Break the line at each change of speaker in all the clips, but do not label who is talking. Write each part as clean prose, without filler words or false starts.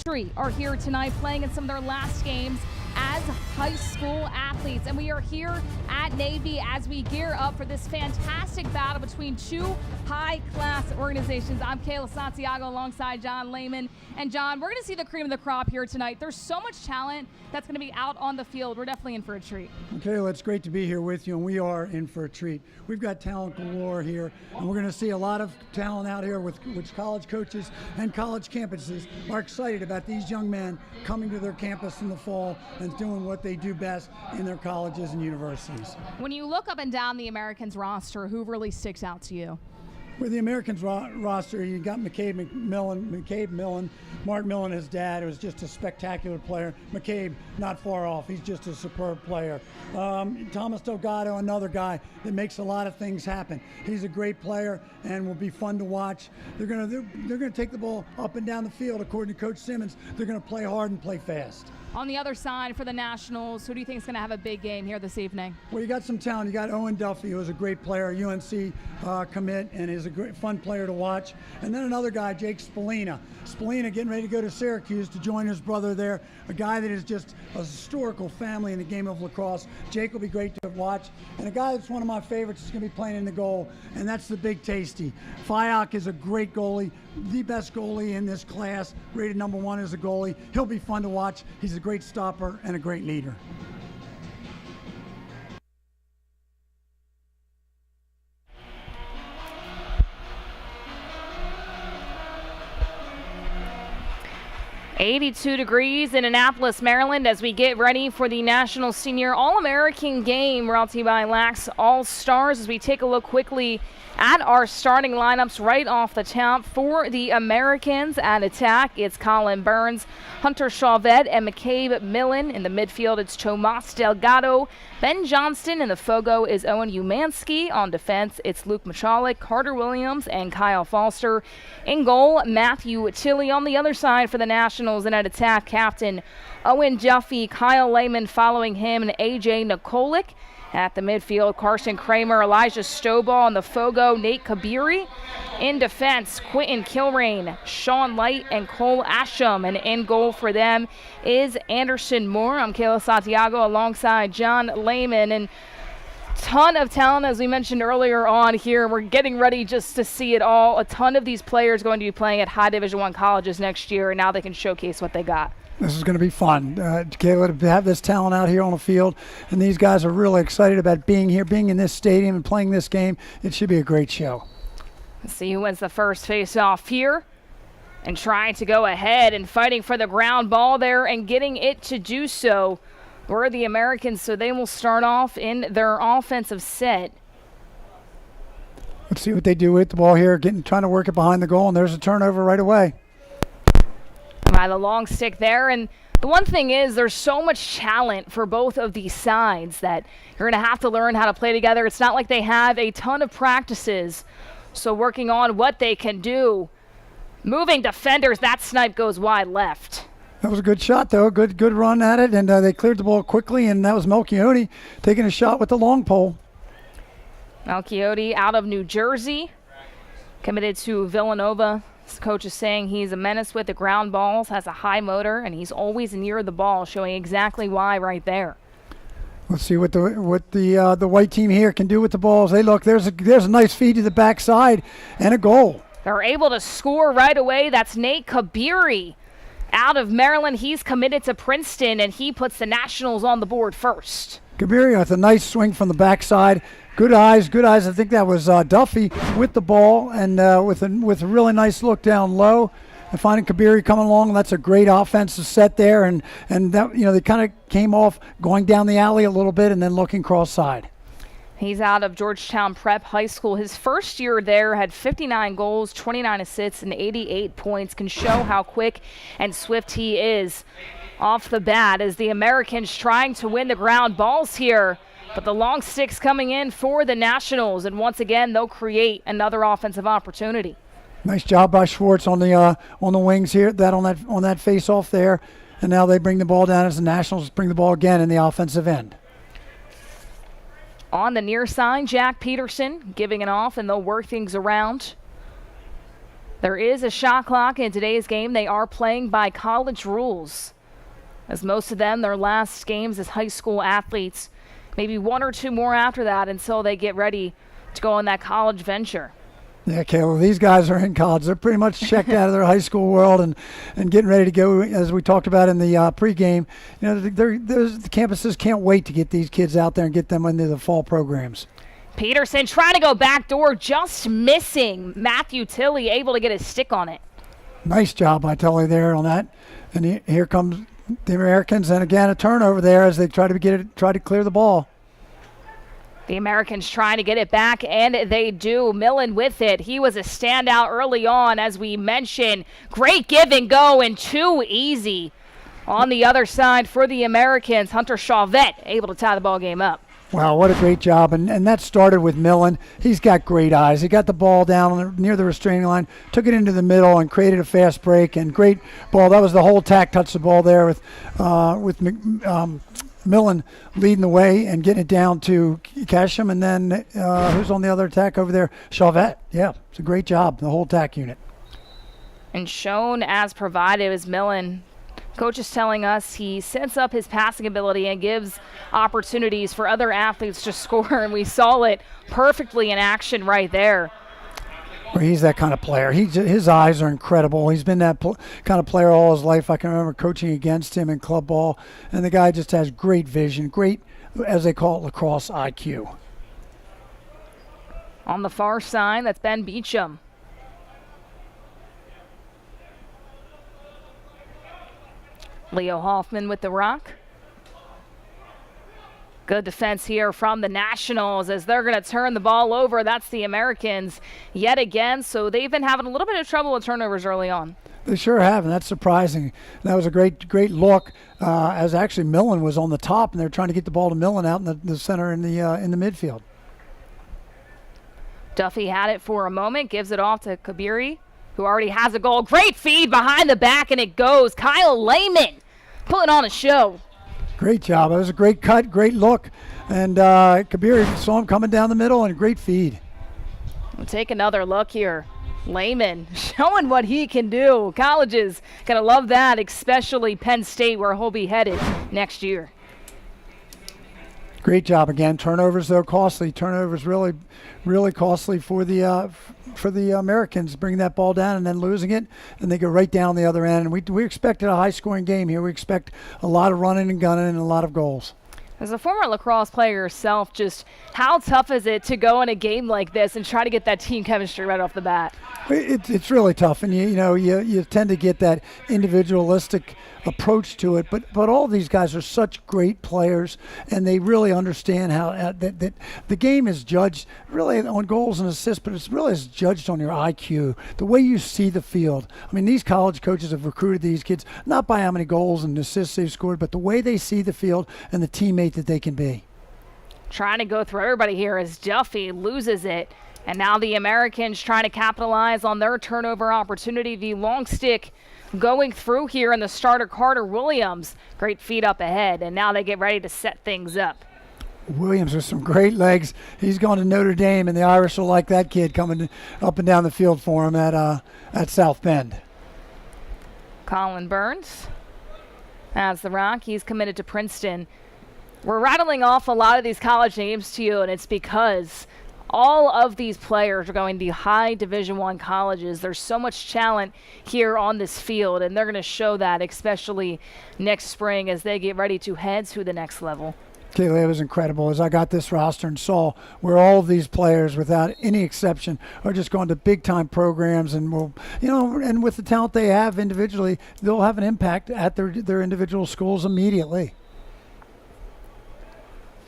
History are here tonight playing in some of their last games as high school athletes, and we are here at Navy as we gear up for this fantastic battle between two high-class organizations. I'm Kayla Santiago alongside John Lehman. And John, we're going to see the cream of the crop here tonight. There's so much talent that's going to be out on the field. We're definitely in for a treat.
Kayla, it's great to be here with you, and we are in for a treat. We've got talent galore here, and we're going to see a lot of talent out here with which college coaches and college campuses are excited about these young men coming to their campus in the fall and doing what they do best in their colleges and universities.
When you look up and down the Americans roster, who really sticks out to you?
With the Americans roster, you got Mark Millen, his dad, who was just a spectacular player. McCabe, not far off. He's just a superb player. Thomas Delgado, another guy that makes a lot of things happen. He's a great player and will be fun to watch. They're gonna take the ball up and down the field, according to Coach Simmons. They're gonna play hard and play fast.
On the other side for the Nationals, who do you think is going to have a big game here this evening?
Well, you got some talent. You got Owen Duffy, who is a great player, UNC commit, and is a great, fun player to watch. And then another guy, Jake Spallina. Spallina getting ready to go to Syracuse to join his brother there, a guy that is just a historical family in the game of lacrosse. Jake will be great to watch. And a guy that's one of my favorites is going to be playing in the goal, and that's the Big Tasty. Fayok is a great goalie, the best goalie in this class, rated #1 as a goalie. He'll be fun to watch. He's a great stopper and a great leader.
.82 degrees in Annapolis, Maryland, as we get ready for the National Senior All-American game brought to you by Lax All-Stars. As we take a look quickly at our starting lineups right off the top for the Americans at attack, it's Colin Burns, Hunter Chauvet, and McCabe Millen. In the midfield, it's Tomas Delgado, Ben Johnston. In the Fogo is Owen Umansky. On defense, it's Luke Machalik, Carter Williams, and Kyle Foster. In goal, Matthew Tilley. On the other side for the Nationals and at attack, Captain Owen Duffy, Kyle Lehman following him, and A.J. Nikolic. At the midfield, Carson Kramer, Elijah Stovall. On the Fogo, Nate Kabiri. In defense, Quentin Kilrain, Sean Light, and Cole Asham. And in goal for them is Anderson Moore. I'm Kayla Santiago alongside John Lehman. And ton of talent, as we mentioned earlier on here. We're getting ready just to see it all. A ton of these players going to be playing at high Division I colleges next year, and now they can showcase what they got.
This is going to be fun, Kayla, to have this talent out here on the field, and these guys are really excited about being here, being in this stadium and playing this game. It should be a great show.
Let's see who wins the first face-off here, and trying to go ahead and fighting for the ground ball there and getting it to do so were the Americans, so they will start off in their offensive set.
Let's see what they do with the ball here, trying to work it behind the goal, and there's a turnover right away.
By the long stick there. And the one thing is, there's so much talent for both of these sides that you're going to have to learn how to play together. It's not like they have a ton of practices, so working on what they can do. Moving defenders, that snipe goes wide left.
That was a good shot, though. Good run at it, and they cleared the ball quickly, and that was Melchioti taking a shot with the long pole.
Melchioti out of New Jersey, committed to Villanova. This coach is saying he's a menace with the ground balls, has a high motor, and he's always near the ball, showing exactly why right there.
Let's see what the white team here can do with the balls. Hey, look, there's a nice feed to the backside and a goal.
They're able to score right away. That's Nate Kabiri out of Maryland. He's committed to Princeton, and he puts the Nationals on the board first.
Kabiri with a nice swing from the backside. Good eyes. I think that was Duffy with the ball and with a really nice look down low. And finding Kabiri coming along, that's a great offensive set there. And that, they kind of came off going down the alley a little bit and then looking cross side.
He's out of Georgetown Prep High School. His first year there had 59 goals, 29 assists, and 88 points. Can show how quick and swift he is off the bat as the Americans trying to win the ground balls here. But the long sticks coming in for the Nationals, and once again they'll create another offensive opportunity.
Nice job by Schwartz on the wings here, on that face-off there, and now they bring the ball down as the Nationals bring the ball again in the offensive end.
On the near side, Jack Peterson giving it off, and they'll work things around. There is a shot clock in today's game. They are playing by college rules, as most of them, their last games as high school athletes. Maybe one or two more after that until they get ready to go on that college venture.
Yeah, Kayla, these guys are in college. They're pretty much checked out of their high school world and getting ready to go, as we talked about in the pregame. You know, the campuses can't wait to get these kids out there and get them into the fall programs.
Peterson trying to go backdoor, just missing. Matthew Tilley able to get his stick on it.
Nice job by Tully there on that. And here comes the Americans, and again a turnover there as they try to clear the ball.
The Americans trying to get it back, and they do. Millen with it. He was a standout early on, as we mentioned. Great give and go, and too easy. On the other side for the Americans, Hunter Chauvette able to tie the ball game up.
Wow, what a great job. And that started with Millen. He's got great eyes. He got the ball down near the restraining line, took it into the middle, and created a fast break. And great ball. That was the whole tack, touched the ball there with Millen leading the way and getting it down to Casham. And then who's on the other attack over there? Chauvette. Yeah, it's a great job, the whole attack unit.
And shown as provided is Millen. Coach is telling us he sets up his passing ability and gives opportunities for other athletes to score, and we saw it perfectly in action right there.
Well, he's that kind of player. His eyes are incredible. He's been that kind of player all his life. I can remember coaching against him in club ball, and the guy just has great vision, great, as they call it, lacrosse IQ.
On the far side, that's Ben Beecham. Leo Hoffman with the rock. Good defense here from the Nationals as they're going to turn the ball over. That's the Americans yet again. So they've been having a little bit of trouble with turnovers early on.
They sure have, and that's surprising. That was a great look as actually Millen was on the top, and they're trying to get the ball to Millen out in the center in the midfield.
Duffy had it for a moment, gives it off to Kabiri, who already has a goal. Great feed behind the back, and it goes. Kyle Lehman putting on a show.
Great job. It was a great cut, great look. And Kabiri saw him coming down the middle, and a great feed.
We'll take another look here. Lehman showing what he can do. Colleges going to love that, especially Penn State, where he'll be headed next year.
Great job again. Turnovers, though, costly. Turnovers really, really costly for the Americans, bringing that ball down and then losing it, and they go right down the other end. And we expected a high-scoring game here. We expect a lot of running and gunning and a lot of goals.
As a former lacrosse player yourself, just how tough is it to go in a game like this and try to get that team chemistry right off the bat?
It's really tough, and you tend to get that individualistic approach to it. But all these guys are such great players, and they really understand how that the game is judged really on goals and assists, but it's really is judged on your IQ, the way you see the field. I mean, these college coaches have recruited these kids not by how many goals and assists they've scored, but the way they see the field and the teammate that they can be.
Trying to go through everybody here as Duffy loses it. And now the Americans trying to capitalize on their turnover opportunity. The long stick going through here in the starter, Carter Williams. Great feet up ahead, and now they get ready to set things up.
Williams with some great legs. He's going to Notre Dame, and the Irish will like that kid coming up and down the field for him at South Bend.
Colin Burns has the rock. He's committed to Princeton. We're rattling off a lot of these college names to you, and it's because all of these players are going to high Division I colleges. There's so much talent here on this field, and they're going to show that, especially next spring as they get ready to head to the next level.
Kaylee, it was incredible as I got this roster and saw where all of these players, without any exception, are just going to big-time programs, and and with the talent they have individually, they'll have an impact at their individual schools immediately.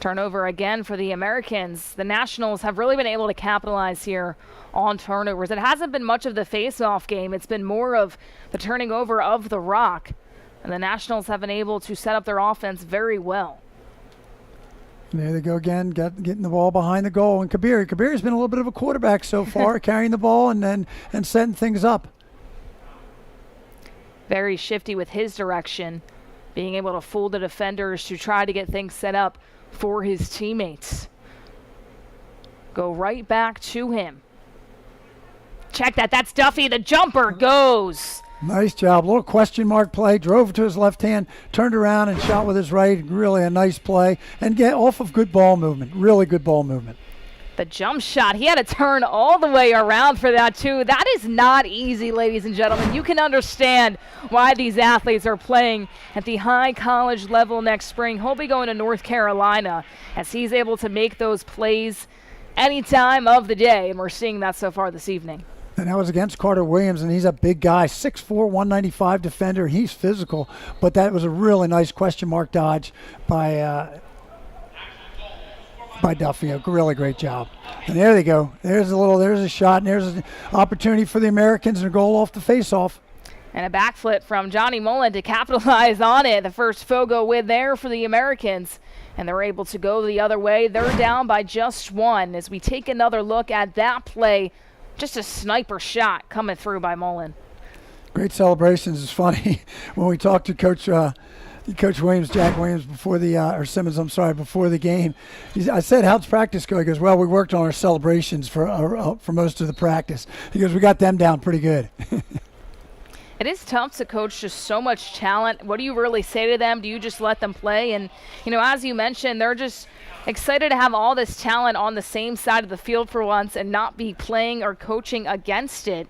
Turnover again for the Americans. The Nationals have really been able to capitalize here on turnovers. It hasn't been much of the face-off game. It's been more of the turning over of the rock. And the Nationals have been able to set up their offense very well.
There they go again, getting the ball behind the goal. And Kabiri's been a little bit of a quarterback so far, carrying the ball and setting things up.
Very shifty with his direction, being able to fool the defenders to try to get things set up for his teammates. Go right back to him. Check that. That's Duffy. The jumper goes.
Nice job. Little question mark play. Drove it to his left hand, turned around and shot with his right. Really a nice play. And get off of good ball movement. Really good ball movement.
The jump shot. He had to turn all the way around for that, too. That is not easy, ladies and gentlemen. You can understand why these athletes are playing at the high college level next spring. He'll be going to North Carolina as he's able to make those plays any time of the day. And we're seeing that so far this evening.
And that was against Carter Williams, and he's a big guy, 6'4", 195 defender. He's physical, but that was a really nice question mark dodge by Duffy. A really great job. And there they go. There's a shot, and there's an opportunity for the Americans and a goal off the face-off.
And a backflip from Johnny Mullen to capitalize on it. The first Fogo win there for the Americans. And they're able to go the other way. They're down by just one as we take another look at that play. Just a sniper shot coming through by Mullen.
Great celebrations. It's funny when we talked to Coach Williams, Jack Williams, before the or Simmons, I'm sorry, before the game. I said, "How's practice go?" He goes, "Well, we worked on our celebrations for most of the practice." He goes, "We got them down pretty good."
It is tough to coach just so much talent. What do you really say to them? Do you just let them play? And, as you mentioned, they're just excited to have all this talent on the same side of the field for once and not be playing or coaching against it.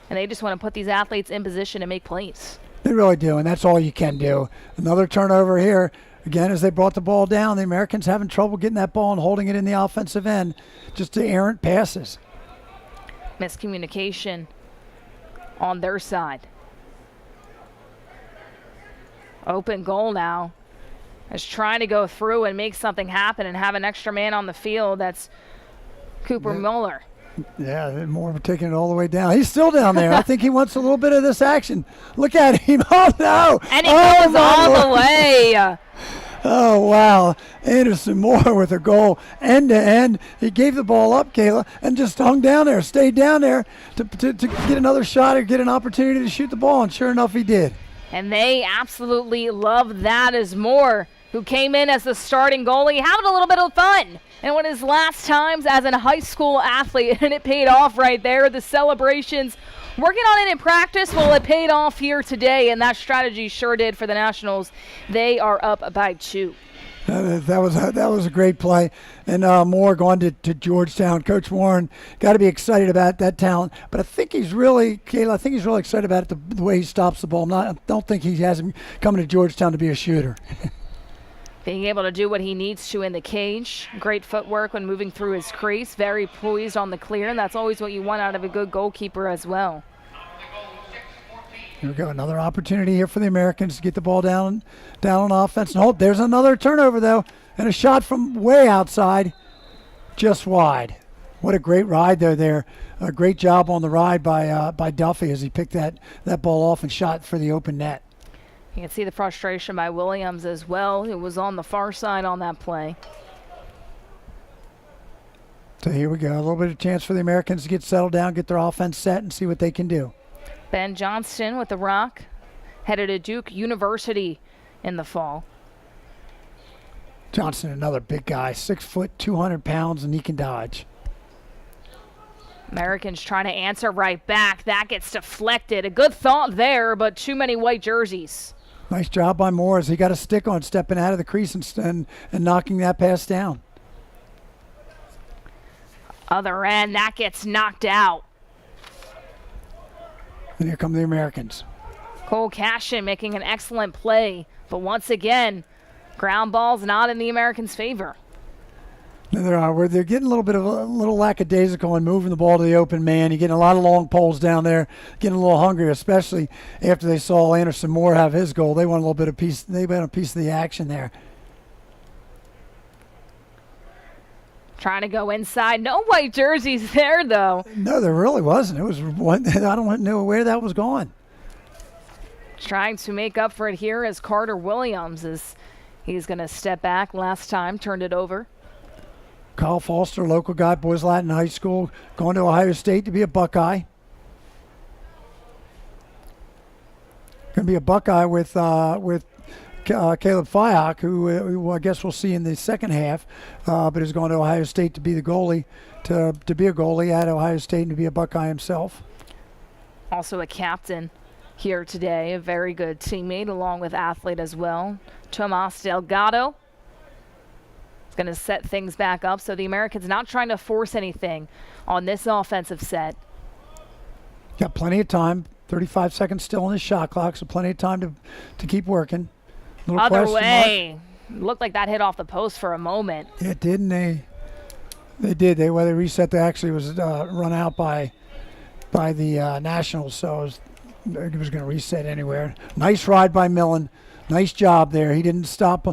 And they just want to put these athletes in position to make plays.
They really do, and that's all you can do. Another turnover here. Again, as they brought the ball down, the Americans having trouble getting that ball and holding it in the offensive end. Just the errant passes.
Miscommunication on their side. Open goal now. Is trying to go through and make something happen and have an extra man on the field. That's Cooper Mueller.
Yeah, Moore taking it all the way down. He's still down there. I think he wants a little bit of this action. Look at him. Oh, no.
And it goes all the way.
Oh, wow. Anderson Moore with a goal end to end. He gave the ball up, Kayla, and just hung down there, stayed down there to get another shot or get an opportunity to shoot the ball, and sure enough, he did.
And they absolutely love that as Moore, who came in as the starting goalie, having a little bit of fun. And one of his last times as a high school athlete, and it paid off right there. The celebrations, working on it in practice, well, it paid off here today, and that strategy sure did for the Nationals. They are up by 2.
That was a great play. And Moore going to Georgetown. Coach Warren got to be excited about that talent. But I think he's really, Kayla, excited about it, the way he stops the ball. I don't think he has him coming to Georgetown to be a shooter.
Being able to do what he needs to in the cage. Great footwork when moving through his crease. Very poised on the clear, and that's always what you want out of a good goalkeeper as well.
Here we go. Another opportunity here for the Americans to get the ball down on offense. And there's another turnover, though, and a shot from way outside, just wide. What a great ride there. A great job on the ride by Duffy as he picked that ball off and shot for the open net.
You can see the frustration by Williams as well, who was on the far side on that play.
So here we go. A little bit of chance for the Americans to get settled down, get their offense set, and see what they can do.
Ben Johnston with the rock, headed to Duke University in the fall.
Johnston, another big guy, 6 foot, 200 pounds, and he can dodge.
Americans trying to answer right back. That gets deflected. A good thought there, but too many white jerseys.
Nice job by Moore as he got a stick on stepping out of the crease and knocking that pass down.
Other end, that gets knocked out.
And here come the Americans.
Cole Cashin making an excellent play, but once again, ground ball's not in the Americans' favor.
They're getting a little lackadaisical and moving the ball to the open man. You're getting a lot of long poles down there, getting a little hungry, especially after they saw Anderson Moore have his goal. They want a little bit of piece. They want a piece of the action there.
Trying to go inside. No white jerseys there, though.
No, there really wasn't. It was one. I don't know where that was going.
Trying to make up for it here as Carter Williams is. He's going to step back. Last time, turned it over.
Kyle Foster, local guy, Boys Latin High School, going to Ohio State to be a Buckeye. Going to be a Buckeye with Caleb Fyock, who I guess we'll see in the second half, but is going to Ohio State to be the goalie, to be a goalie at Ohio State and to be a Buckeye himself.
Also a captain here today, a very good teammate along with athlete as well. Tomas Delgado is going to set things back up, so the Americans not trying to force anything on this offensive set.
Got plenty of time. 35 seconds still on the shot clock, so plenty of time to keep working.
Other way. Looked like that hit off the post for a moment.
It didn't they? They did. They reset. They actually was run out by the Nationals, so it was going to reset anywhere. Nice ride by Millen. Nice job there. He didn't stop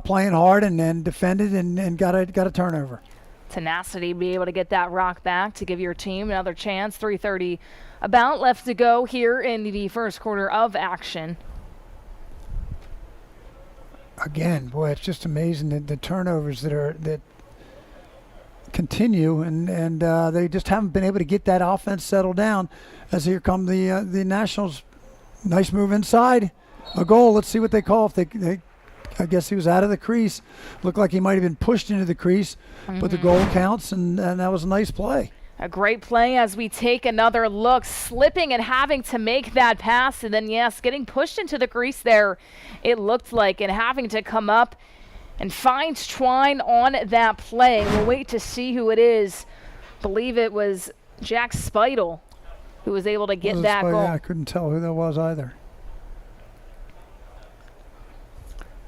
playing hard and then defended and got a turnover.
Tenacity, be able to get that rock back to give your team another chance. 3:30 about left to go here in the first quarter of action.
Again, boy, it's just amazing the turnovers that continue, and they just haven't been able to get that offense settled down. As here come the Nationals. Nice move inside, a goal. Let's see what they call. If they I guess he was out of the crease. Looked like he might have been pushed into the crease, but the goal counts, and that was a nice play.
A great play as we take another look, slipping and having to make that pass, and then, yes, getting pushed into the crease there, it looked like, and having to come up and find Twine on that play. We'll wait to see who it is. Believe it was Jack Speidel who was able to get that goal.
I couldn't tell who that was either.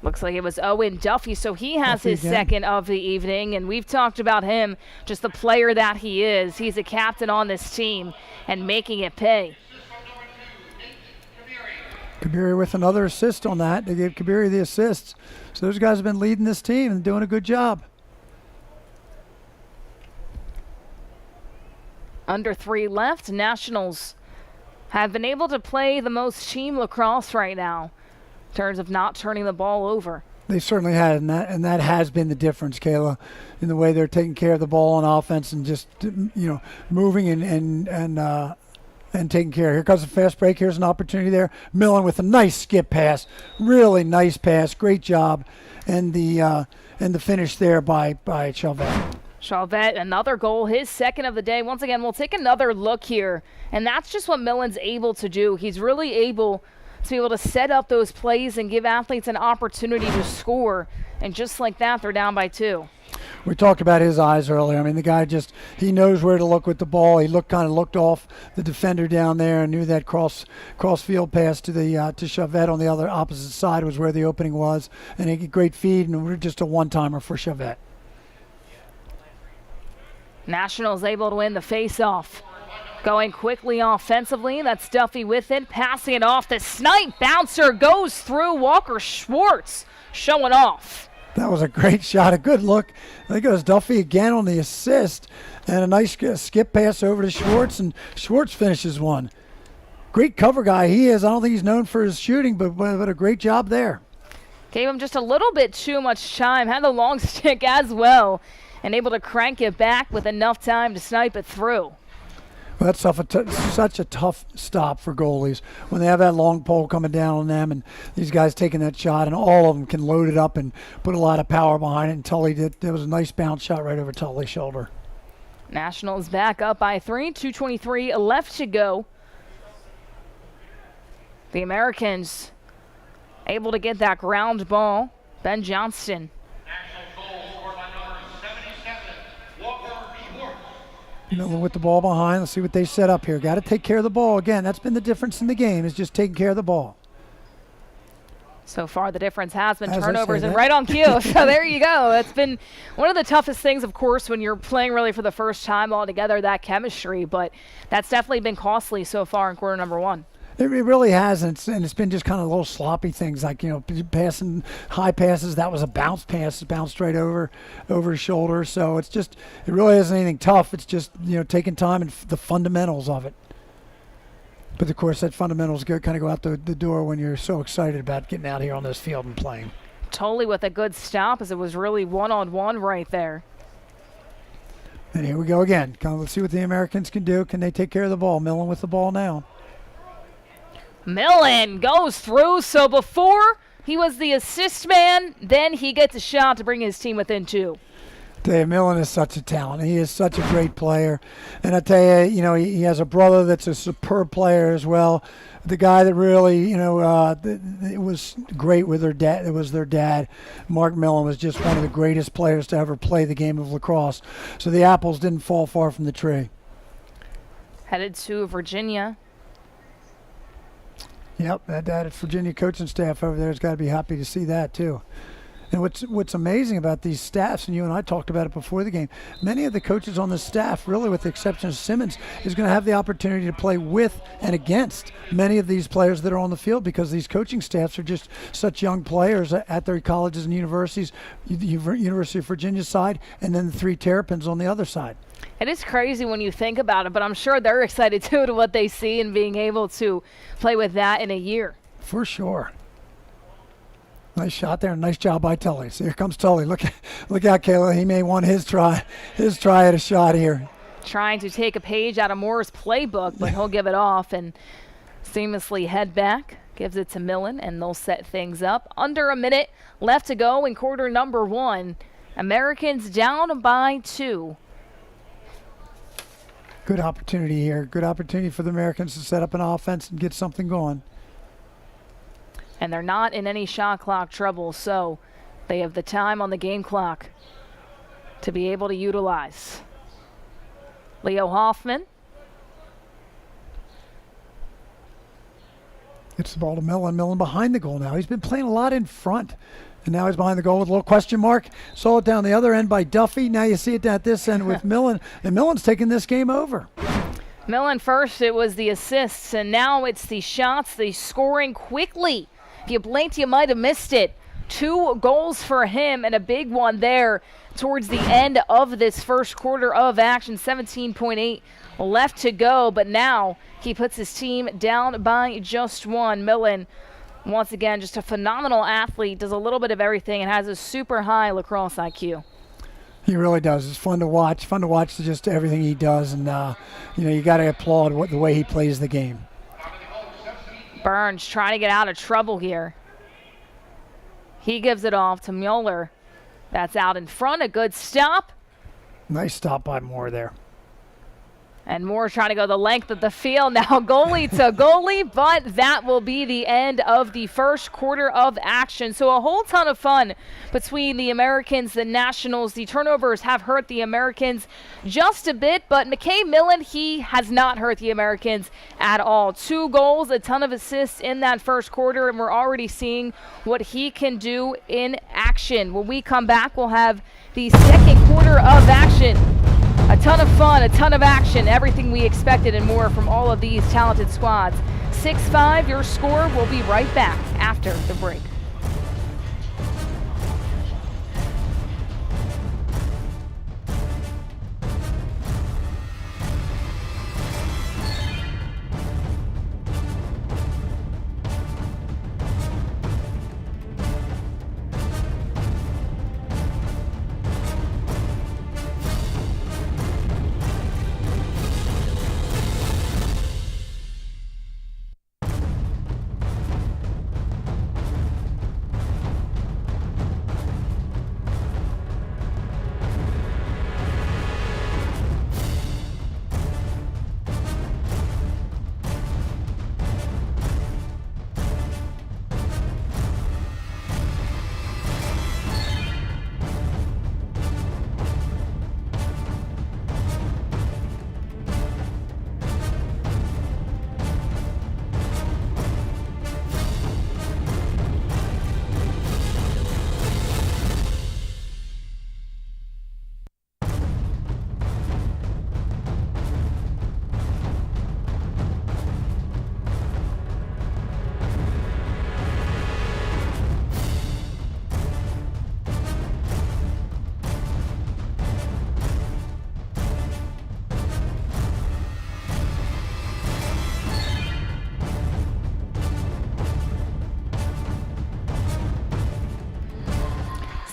Looks like it was Owen Duffy, so he has his second of the evening, and we've talked about him, just the player that he is. He's a captain on this team and making it pay.
Kabiri with another assist on that. They gave Kabiri the assists. So those guys have been leading this team and doing a good job.
Under 3 left. Nationals have been able to play the most team lacrosse right now in terms of not turning the ball over.
They certainly had, and that has been the difference, Kayla, in the way they're taking care of the ball on offense and just moving and taking care. Here comes a fast break. Here's an opportunity there. Millen with a nice skip pass, really nice pass, great job, and the finish there by Chalvet.
Chalvet, another goal, his second of the day. Once again, we'll take another look here, and that's just what Millen's able to do. He's really able to be able to set up those plays and give athletes an opportunity to score. And just like that, they're down by 2.
We talked about his eyes earlier. I mean, the guy he knows where to look with the ball. He looked off the defender down there and knew that cross field pass to Chavette on the other opposite side was where the opening was. And a great feed, and we're just a one-timer for Chavette.
Nationals able to win the face-off. Going quickly offensively, that's Duffy with it, passing it off. The snipe bouncer goes through. Walker Schwartz showing off.
That was a great shot, a good look. I think it was Duffy again on the assist, and a nice skip pass over to Schwartz, and Schwartz finishes one. Great cover guy he is. I don't think he's known for his shooting, but a great job there.
Gave him just a little bit too much time, had the long stick as well, and able to crank it back with enough time to snipe it through.
Well, that's such a tough stop for goalies when they have that long pole coming down on them, and these guys taking that shot, and all of them can load it up and put a lot of power behind it. And Tully did. There was a nice bounce shot right over Tully's shoulder.
Nationals back up by 3, 2:23 left to go. The Americans able to get that ground ball. Ben Johnston.
Miller with the ball behind. Let's see what they set up here. Got to take care of the ball. Again, that's been the difference in the game, is just taking care of the ball.
So far, the difference has been turnovers, and right on cue. So there you go. That's been one of the toughest things, of course, when you're playing really for the first time all together, that chemistry. But that's definitely been costly so far in quarter number 1.
It really has, and it's been just kind of little sloppy things like, passing high passes. That was a bounce pass. It bounced right over his shoulder. So it really isn't anything tough. It's just, taking time and the fundamentals of it. But, of course, that fundamentals kind of go out the door when you're so excited about getting out here on this field and playing.
Totally with a good stop, as it was really one-on-one right there.
And here we go again. Let's see what the Americans can do. Can they take care of the ball? Millen with the ball now.
Millen goes through, so before he was the assist man, then he gets a shot to bring his team within 2.
Dave Millen is such a talent. He is such a great player. And I tell you, he has a brother that's a superb player as well. The guy that really, it was great with their dad. It was their dad. Mark Millen was just one of the greatest players to ever play the game of lacrosse. So the apples didn't fall far from the tree.
Headed to Virginia.
Yep, that Virginia coaching staff over there has got to be happy to see that too. And what's amazing about these staffs, and you and I talked about it before the game, many of the coaches on the staff, really with the exception of Simmons, is going to have the opportunity to play with and against many of these players that are on the field, because these coaching staffs are just such young players at their colleges and universities, the University of Virginia side, and then the 3 Terrapins on the other side.
It is crazy when you think about it, but I'm sure they're excited too to what they see and being able to play with that in a year.
For sure. Nice shot there. Nice job by Tully. So here comes Tully. Look out, Kayla. He may want his try at a shot here.
Trying to take a page out of Moore's playbook, but he'll give it off and seamlessly head back. Gives it to Millen, and they'll set things up. Under a minute left to go in quarter number 1. Americans down by 2.
Good opportunity here. Good opportunity for the Americans to set up an offense and get something going.
And they're not in any shot clock trouble, so they have the time on the game clock to be able to utilize. Leo Hoffman.
It's the ball to Millen. Millen behind the goal now. He's been playing a lot in front. And now he's behind the goal with a little question mark. Saw it down the other end by Duffy. Now you see it at this end with Millen. And Millen's taking this game over.
Millen first, it was the assists, and now it's the shots, the scoring quickly. If you blinked, you might have missed it. 2 goals for him, and a big one there towards the end of this first quarter of action. 17.8 left to go, but now he puts his team down by just 1. Millen, once again, just a phenomenal athlete, does a little bit of everything, and has a super high lacrosse IQ.
He really does. It's fun to watch. Fun to watch just everything he does, and you got to applaud the way he plays the game.
Burns trying to get out of trouble here. He gives it off to Mueller. That's out in front. A good stop.
Nice stop by Moore there.
And Moore trying to go the length of the field. Now goalie to goalie, but that will be the end of the first quarter of action. So a whole ton of fun between the Americans, the Nationals. The turnovers have hurt the Americans just a bit, but McKay Millen, he has not hurt the Americans at all. 2 goals, a ton of assists in that first quarter, and we're already seeing what he can do in action. When we come back, we'll have the second quarter of action. A ton of fun, a ton of action, everything we expected and more from all of these talented squads. 6-5, your score. We'll be right back after the break.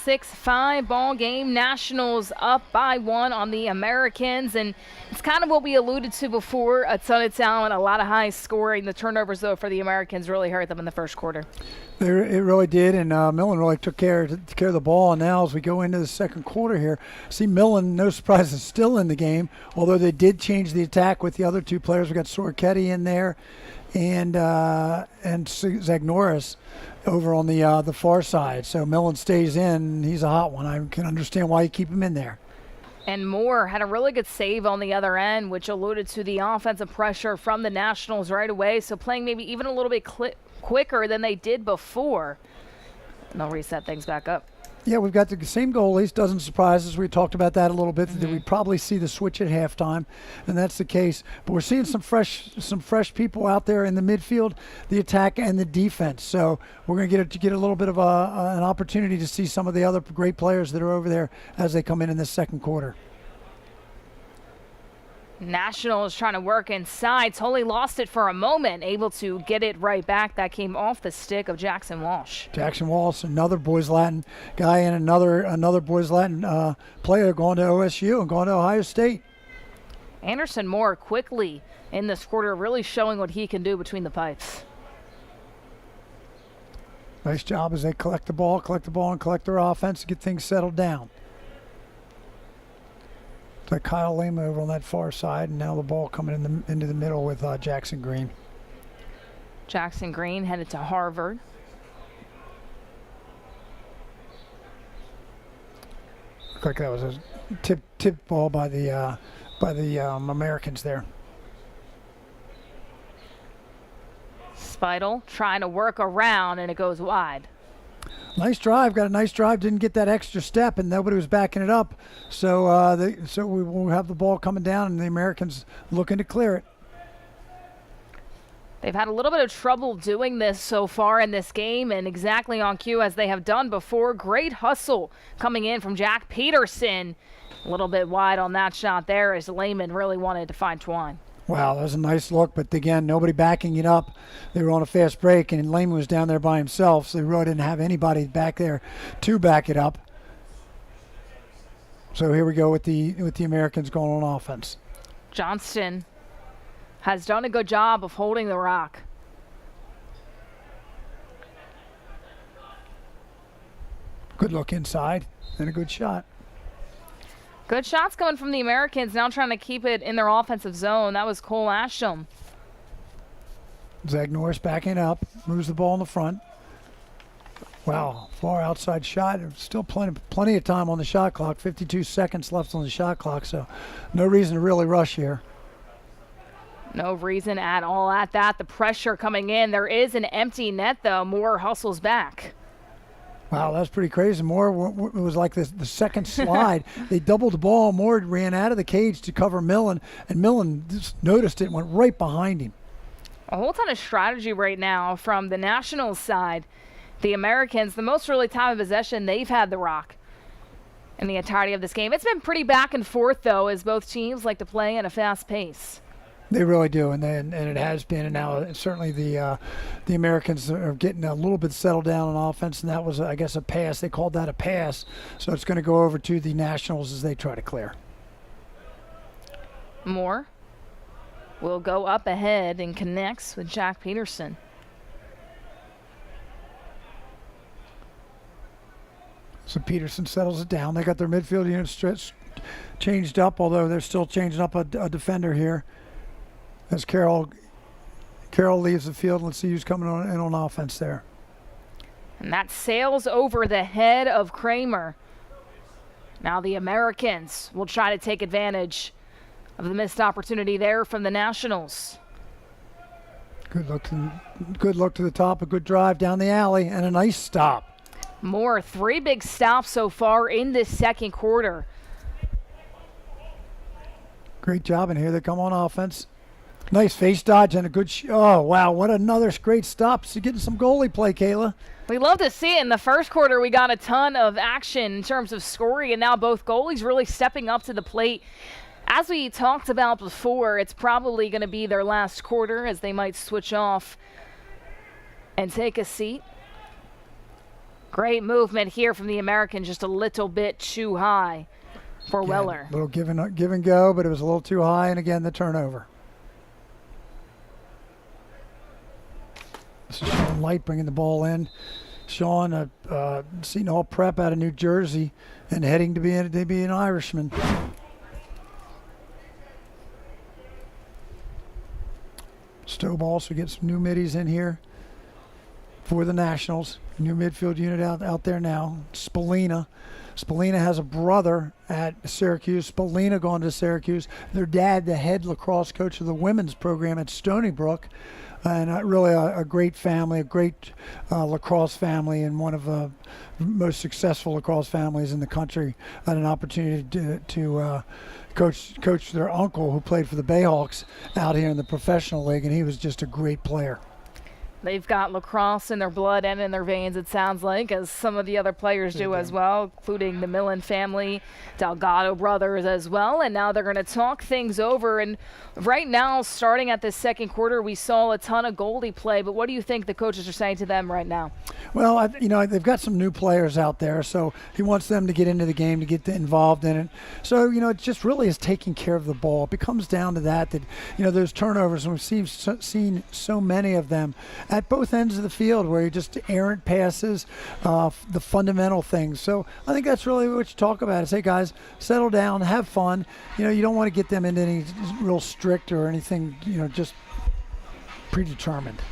6-5 ball game. Nationals up by 1 on the Americans, and it's kind of what we alluded to before. A ton of talent, a lot of high scoring. The turnovers, though, for the Americans really hurt them in the first quarter.
It really did, and Millen really took care of the ball. And now as we go into the second quarter here, see Millen, no surprise, is still in the game, although they did change the attack with the other two players. We got Sorketti in there and Zagnoris over on the far side. So Millen stays in. He's a hot one. I can understand why you keep him in there.
And Moore had a really good save on the other end, which alluded to the offensive pressure from the Nationals right away. So playing maybe even a little bit quicker than they did before. And they'll reset things back up.
Yeah, we've got the same goalies. Doesn't surprise us. We talked about that a little bit. That we probably see the switch at halftime, and that's the case. But we're seeing some fresh people out there in the midfield, the attack, and the defense. So we're going to get a little bit of an opportunity to see some of the other great players that are over there as they come in this second quarter.
Nationals trying to work inside. Tully lost it for a moment, able to get it right back. That came off the stick of Jackson Walsh.
Jackson Walsh, another Boys Latin guy, and another Boys Latin player going to OSU and going to Ohio State.
Anderson Moore quickly in this quarter, really showing what he can do between the pipes.
Nice job as they collect the ball, and collect their offense to get things settled down. Like Kyle Lehman over on that far side, and now the ball coming into the middle with Jackson Green.
Jackson Green headed to Harvard.
Looked like that was a tip ball by the Americans there.
Speidel trying to work around, and it goes wide.
Nice drive, got a nice drive, didn't get that extra step, and nobody was backing it up. So we will have the ball coming down, and the Americans looking to clear it.
They've had a little bit of trouble doing this so far in this game, and exactly on cue as they have done before. Great hustle coming in from Jack Peterson. A little bit wide on that shot there as Lehman really wanted to find Twine.
Wow, that was a nice look, but again, nobody backing it up. They were on a fast break, and Lehman was down there by himself, so they really didn't have anybody back there to back it up. So here we go with the Americans going on offense.
Johnston has done a good job of holding the rock.
Good look inside, and a good shot.
Good shots coming from the Americans, now trying to keep it in their offensive zone. That was Cole Asham.
Zagnoris backing up, moves the ball in the front. Wow, far outside shot. There's still plenty of time on the shot clock. 52 seconds left on the shot clock, so no reason to really rush here.
No reason at all at that. The pressure coming in. There is an empty net, though. Moore hustles back.
Wow, that's pretty crazy. Moore, it was like the second slide. They doubled the ball. Moore ran out of the cage to cover Millen, and Millen just noticed it and went right behind him.
A whole ton of strategy right now from the Nationals side. The Americans, the most really time of possession, they've had the rock in the entirety of this game. It's been pretty back and forth, though, as both teams like to play at a fast pace.
They really do, and it has been, and now certainly the Americans are getting a little bit settled down on offense, and that was, I guess, a pass. They called that a pass, so it's going to go over to the Nationals as they try to clear.
Moore will go up ahead and connects with Jack Peterson.
So Peterson settles it down. They got their midfield unit changed up, although they're still changing up a defender here. As Carroll leaves the field, let's see who's coming in on offense there.
And that sails over the head of Kramer. Now the Americans will try to take advantage of the missed opportunity there from the Nationals.
Good look to the top, a good drive down the alley, and a nice stop.
Moore, 3 big stops so far in this second quarter.
Great job, and here they come on offense. Nice face dodge and a good oh, wow, what another great stop. So getting some goalie play, Kayla.
We love to see it. In the first quarter, we got a ton of action in terms of scoring, and now both goalies really stepping up to the plate. As we talked about before, it's probably going to be their last quarter as they might switch off and take a seat. Great movement here from the Americans, just a little bit too high for Weller.
A little give and go, but it was a little too high, and again, the turnover. This is Sean Light bringing the ball in. Sean, a Seton Hall prep out of New Jersey, and heading to be an Irishman. Stobe also gets some new middies in here for the Nationals. New midfield unit out there now. Spallina. Spallina has a brother at Syracuse. Spallina going to Syracuse. Their dad, the head lacrosse coach of the women's program at Stony Brook. And really a great family, a great lacrosse family, and one of the most successful lacrosse families in the country. Had an opportunity to coach their uncle, who played for the Bayhawks out here in the professional league, and he was just a great player.
They've got lacrosse in their blood and in their veins, it sounds like, as some of the other players do as well, including the Millen family, Delgado brothers as well. And now they're going to talk things over. And right now, starting at this second quarter, we saw a ton of goalie play. But what do you think the coaches are saying to them right now? Well,
they've got some new players out there, so he wants them to get into the game, to get involved in it. So, it just really is taking care of the ball. It becomes down to that those turnovers, and we've seen so many of them at both ends of the field, where you just errant passes, the fundamental things. So I think that's really what you talk about is, hey, guys, settle down, have fun. You don't want to get them into any real strict or anything, just predetermined.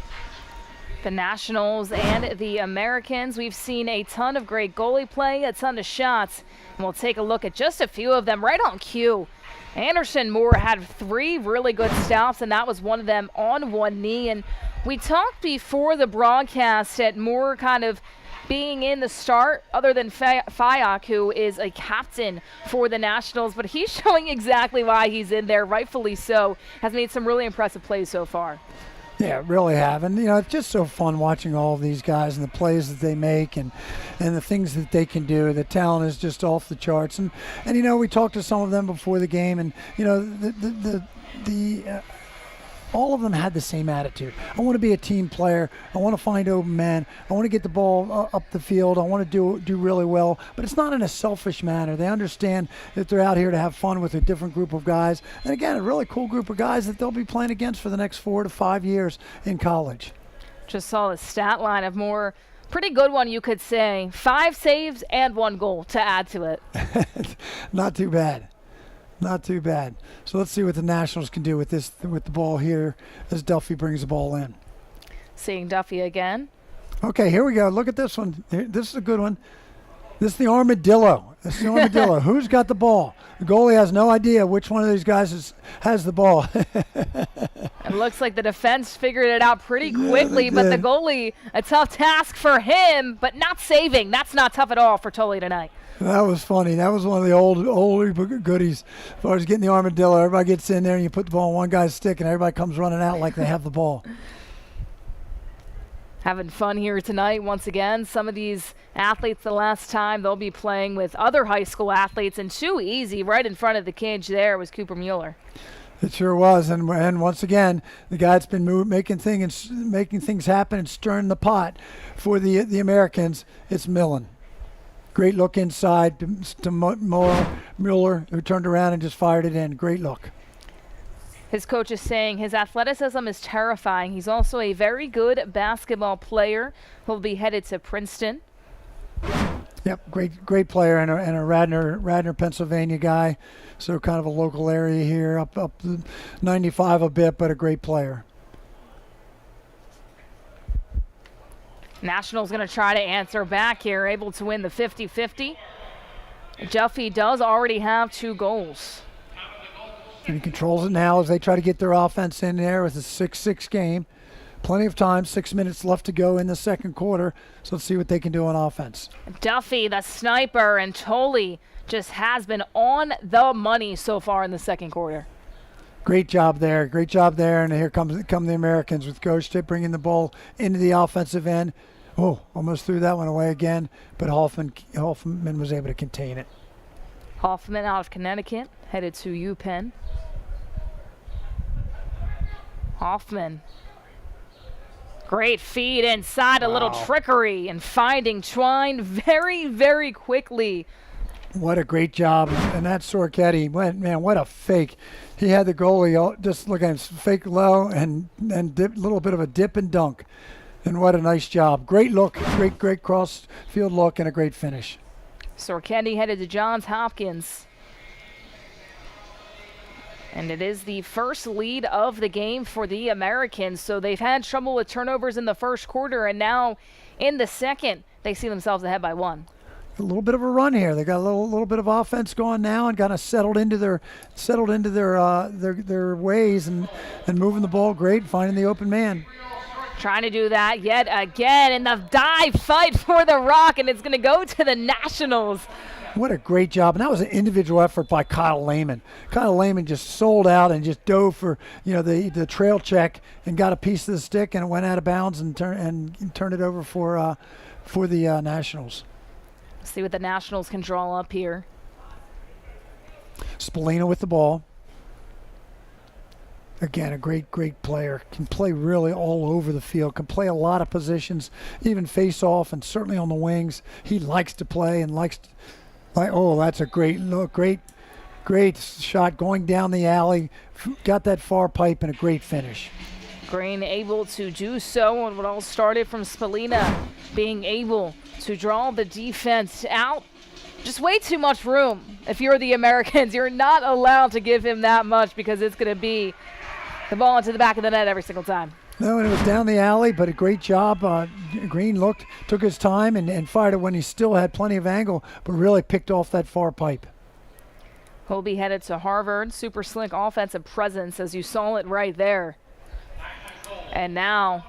The Nationals and the Americans, we've seen a ton of great goalie play, a ton of shots, and we'll take a look at just a few of them right on cue. Anderson Moore had 3 really good stops, and that was one of them on one knee. And we talked before the broadcast at Moore kind of being in the start, other than Fayak, who is a captain for the Nationals, but he's showing exactly why he's in there, rightfully so. Has made some really impressive plays so far.
Yeah, really have. And, it's just so fun watching all of these guys and the plays that they make and the things that they can do. The talent is just off the charts. And we talked to some of them before the game, and, all of them had the same attitude. I want to be a team player. I want to find open men. I want to get the ball up the field. I want to do really well. But it's not in a selfish manner. They understand that they're out here to have fun with a different group of guys. And again, a really cool group of guys that they'll be playing against for the next 4 to 5 years in college.
Just saw the stat line of Moore. Pretty good one, you could say. 5 saves and 1 goal to add to it.
Not too bad. Not too bad. So let's see what the Nationals can do with the ball here as Duffy brings the ball in.
Seeing Duffy again.
Okay, here we go. Look at this one. This is a good one. This is the armadillo. Who's got the ball? The goalie has no idea which one of these guys has the ball.
It looks like the defense figured it out pretty quickly, but the goalie, a tough task for him, but not saving. That's not tough at all for Tully tonight.
That was funny. That was one of the old goodies. As far as getting the armadillo, everybody gets in there and you put the ball on one guy's stick and everybody comes running out like they have the ball.
Having fun here tonight once again. Some of these athletes, the last time they'll be playing with other high school athletes, and too easy right in front of the cage there was Cooper Mueller.
It sure was, and once again, the guy that's been making things happen and stirring the pot for the Americans, it's Millen. Great look inside to Mueller, who turned around and just fired it in. Great look.
His coach is saying his athleticism is terrifying. He's also a very good basketball player. He'll be headed to Princeton.
Yep, great player and a Radnor, Pennsylvania guy. So kind of a local area here, up the 95 a bit, but a great player.
Nationals going to try to answer back here, able to win the 50-50. Duffy does already have 2 goals.
And he controls it now as they try to get their offense in there with a 6-6 game. Plenty of time, 6 minutes left to go in the second quarter. So let's see what they can do on offense.
Duffy, the sniper, and Tolley just has been on the money so far in the second quarter.
Great job there. And here come the Americans with Coach Tip bringing the ball into the offensive end. Oh, almost threw that one away again, but Hoffman was able to contain it.
Hoffman out of Connecticut, headed to UPenn. Hoffman Great feed inside, a little trickery, and finding Twine very, very quickly.
What a great job. And that Sorchetti, man, what a fake. He had the goalie just look at him, fake low and little bit of a dip and dunk. And what a nice job. Great look, great cross field look, and a great finish.
Sorchetti headed to Johns Hopkins. And it is the first lead of the game for the Americans. So they've had trouble with turnovers in the first quarter, and now in the second, they see themselves ahead by 1.
A little bit of a run here. They got a little bit of offense going now, and kind of settled into their ways and moving the ball great, finding the open man.
Trying to do that yet again in the dive fight for the rock, and it's going to go to the Nationals.
What a great job. And that was an individual effort by Kyle Lehman. Kyle Lehman just sold out and just dove for, the trail check and got a piece of the stick, and it went out of bounds and turned it over for the Nationals.
See what the Nationals can draw up here.
Spallina with the ball. Again, a great player. Can play really all over the field. Can play a lot of positions, even face off, and certainly on the wings. He likes to play and likes to. That's a great look. Great shot going down the alley. Got that far pipe and a great finish.
Green able to do so, and what all started from Spallina being able to draw the defense out. Just way too much room. If you're the Americans, you're not allowed to give him that much, because it's going to be the ball into the back of the net every single time.
No, and it was down the alley, but a great job. Green took his time and fired it when he still had plenty of angle, but really picked off that far pipe.
He'll be headed to Harvard. Super slick offensive presence, as you saw it right there. And now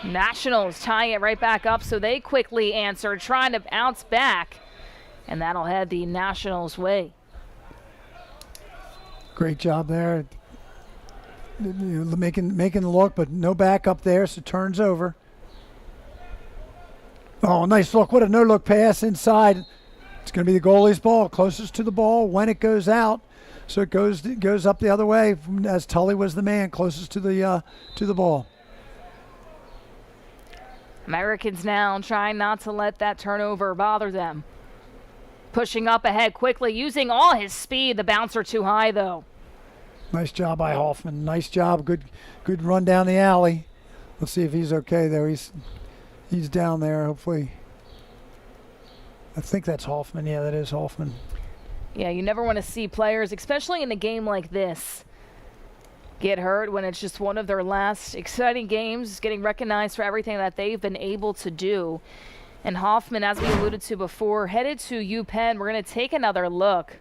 Nationals tying it right back up, so they quickly answer, trying to bounce back, and that'll head the Nationals' way.
Great job there. Making the look, but no back up there, so turns over. Oh, nice look. What a no-look pass inside. It's going to be the goalie's ball, closest to the ball when it goes out. So it goes up the other way, as Tully was the man closest to the ball.
Americans now trying not to let that turnover bother them. Pushing up ahead quickly, using all his speed. The bouncer too high, though.
Nice job by Hoffman. Nice job. Good run down the alley. Let's see if he's okay there. He's down there, hopefully. I think that's Hoffman. Yeah, that is Hoffman.
Yeah, you never want to see players, especially in a game like this, get hurt when it's just one of their last exciting games, getting recognized for everything that they've been able to do. And Hoffman, as we alluded to before, headed to UPenn. We're going to take another look.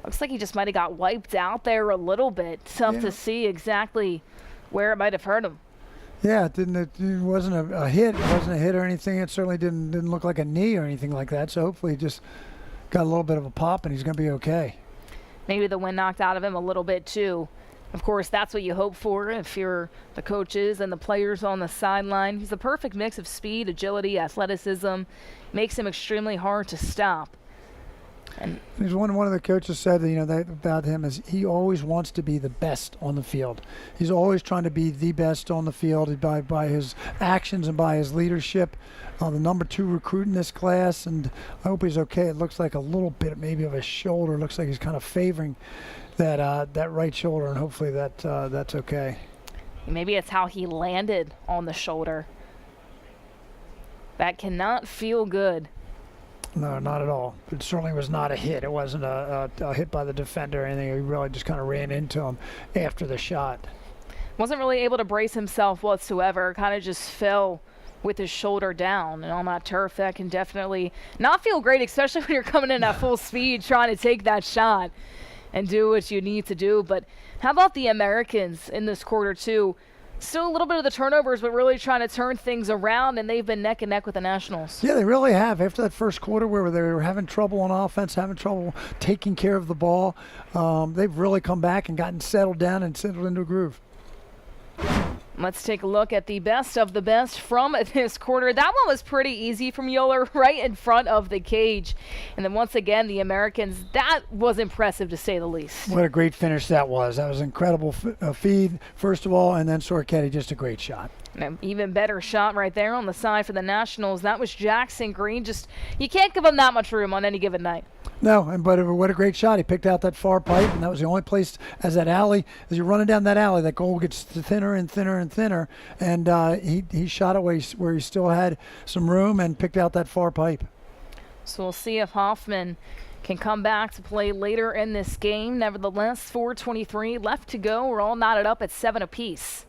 Looks like he just might have got wiped out there a little bit. Tough to see exactly where it might have hurt him.
Yeah, it wasn't a hit. It wasn't a hit or anything. It certainly didn't look like a knee or anything like that. So hopefully he just got a little bit of a pop and he's going to be okay.
Maybe the wind knocked out of him a little bit too. Of course, that's what you hope for if you're the coaches and the players on the sideline. He's the perfect mix of speed, agility, athleticism. Makes him extremely hard to stop. And
he's one of the coaches said that about him is he always wants to be the best on the field. He's always trying to be the best on the field by his actions and by his leadership. The number 2 recruit in this class, and I hope he's okay. It looks like a little bit maybe of his shoulder. Looks like he's kind of favoring that right shoulder, and hopefully that's okay.
Maybe it's how he landed on the shoulder. That cannot feel good.
No, not at all. It certainly was not a hit. It wasn't a hit by the defender or anything. He really just kind of ran into him after the shot.
Wasn't really able to brace himself whatsoever. Kind of just fell with his shoulder down. And on that turf, that can definitely not feel great, especially when you're coming in at full speed trying to take that shot and do what you need to do. But how about the Americans in this quarter, too? Still a little bit of the turnovers, but really trying to turn things around, and they've been neck and neck with the Nationals.
Yeah, they really have. After that first quarter where they were having trouble on offense, having trouble taking care of the ball, they've really come back and gotten settled down and settled into a groove.
Let's take a look at the best of the best from this quarter. That one was pretty easy from Mueller, right in front of the cage. And then once again, the Americans, that was impressive to say the least.
What a great finish that was. That was an incredible feed, first of all, and then Sorchetti, just a great shot.
And an even better shot right there on the side for the Nationals. That was Jackson Green. Just, you can't give him that much room on any given night.
No, but what a great shot. He picked out that far pipe, and that was the only place as that alley, as you're running down that alley, that goal gets thinner and thinner and thinner, and he shot it where he still had some room and picked out that far pipe.
So we'll see if Hoffman can come back to play later in this game. Nevertheless, 4:23 left to go. We're all knotted up at 7 apiece.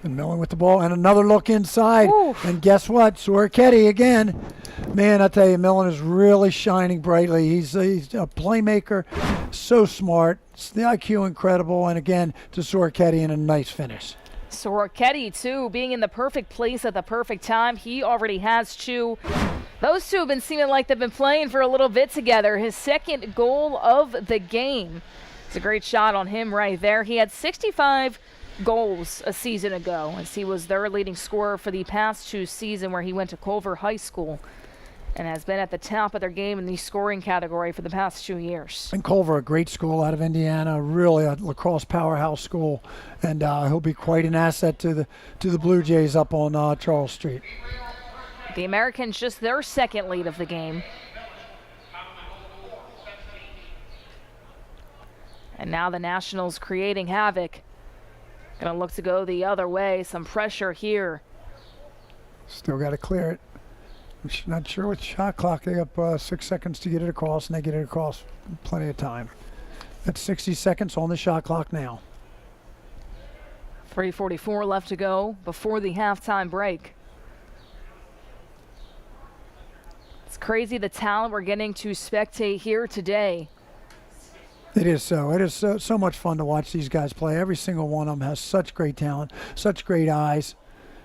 And Millen with the ball, and another look inside.
Oof.
And guess what? Sorchetti again. Man, I tell you, Millen is really shining brightly. He's a playmaker, so smart. The IQ incredible, and again, to Sorchetti in a nice finish.
Sorchetti, too, being in the perfect place at the perfect time. He already has 2. Those two have been seeming like they've been playing for a little bit together. His second goal of the game. It's a great shot on him right there. He had 65 goals a season ago, as he was their leading scorer for the past 2 seasons, where he went to Culver High School and has been at the top of their game in the scoring category for the past 2 years.
And Culver, a great school out of Indiana, really a lacrosse powerhouse school, and he'll be quite an asset to the Blue Jays up on Charles Street.
The Americans just their second lead of the game. And now the Nationals creating havoc. Gonna look to go the other way. Some pressure here.
Still got to clear it. I'm not sure what shot clock. They got 6 seconds to get it across, and they get it across. Plenty of time. That's 60 seconds on the shot clock now.
3:44 left to go before the halftime break. It's crazy the talent we're getting to spectate here today.
It is so. It is so much fun to watch these guys play. Every single one of them has such great talent, such great eyes.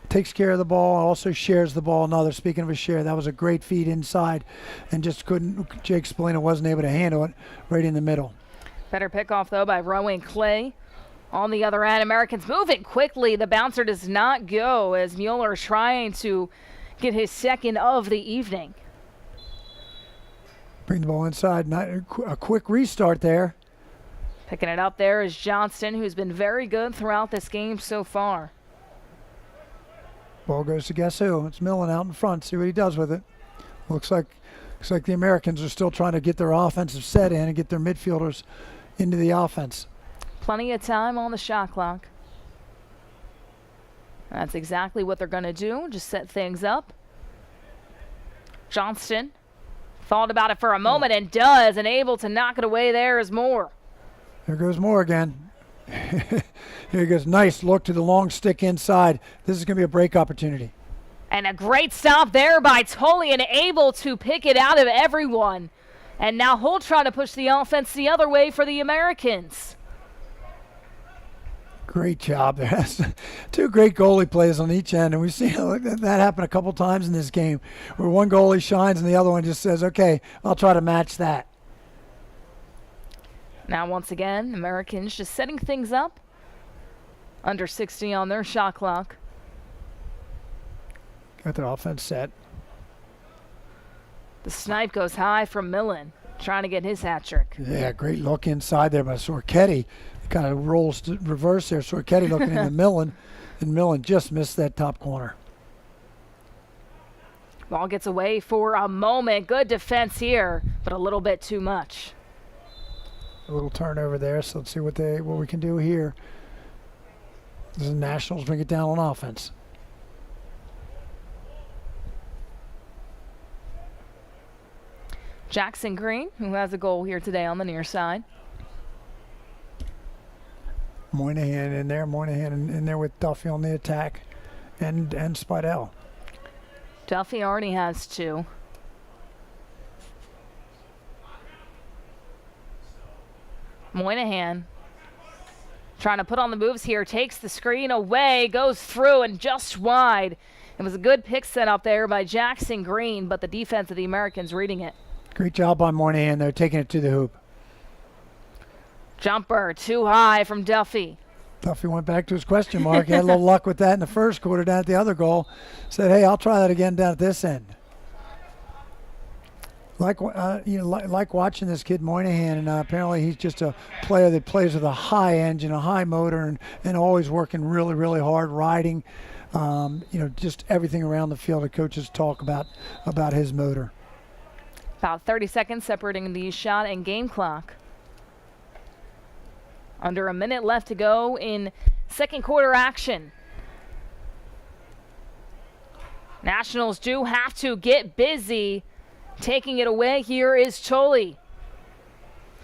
Takes care of the ball, also shares the ball. Another, speaking of a share, that was a great feed inside, and just couldn't, Jake Spallina wasn't able to handle it right in the middle.
Better pickoff, though, by Rowan Clay. On the other end, Americans moving quickly. The bouncer does not go as Mueller is trying to get his second of the evening.
Bring the ball inside. Not a quick restart there.
Picking it up there is Johnston, who's been very good throughout this game so far.
Ball goes to guess who? It's Millen out in front. See what he does with it. Looks like the Americans are still trying to get their offensive set in and get their midfielders into the offense.
Plenty of time on the shot clock. That's exactly what they're going to do. Just set things up. Johnston thought about it for a moment and does, and able to knock it away there is Moore.
There goes Moore again. Here he goes. Nice look to the long stick inside. This is going to be a break opportunity.
And a great stop there by Tully, and able to pick it out of everyone. And now Holt trying to push the offense the other way for the Americans.
Great job there. Two great goalie plays on each end, and we've seen that happen a couple times in this game, where one goalie shines and the other one just says, okay, I'll try to match that.
Now once again, Americans just setting things up. Under 60 on their shot clock.
Got their offense set.
The snipe goes high from Millen, trying to get his hat trick.
Yeah, great look inside there by Sorchetti. Kind of rolls to reverse there. Sorchetti looking into Millen, and Millen just missed that top corner.
Ball gets away for a moment. Good defense here, but a little bit too much.
A little turnover there, so let's see what we can do here. The Nationals bring it down on offense.
Jackson Green, who has a goal here today on the near side.
Moynihan in there. Moynihan in there with Duffy on the attack, and Spidell.
Duffy already has 2. Moynihan trying to put on the moves here, takes the screen away, goes through and just wide. It was a good pick set up there by Jackson Green, but the defense of the Americans reading it.
Great job by Moynihan. They're taking it to the hoop.
Jumper too high from Duffy.
Duffy went back to his question mark. He had a little luck with that in the first quarter down at the other goal. Said, hey, I'll try that again down at this end. Like watching this kid Moynihan, and apparently he's just a player that plays with a high engine, a high motor, and always working really, really hard, riding, just everything around the field. The coaches talk about his motor.
About 30 seconds separating the shot and game clock. Under a minute left to go in second quarter action. Nationals do have to get busy. Taking it away here is Tolley.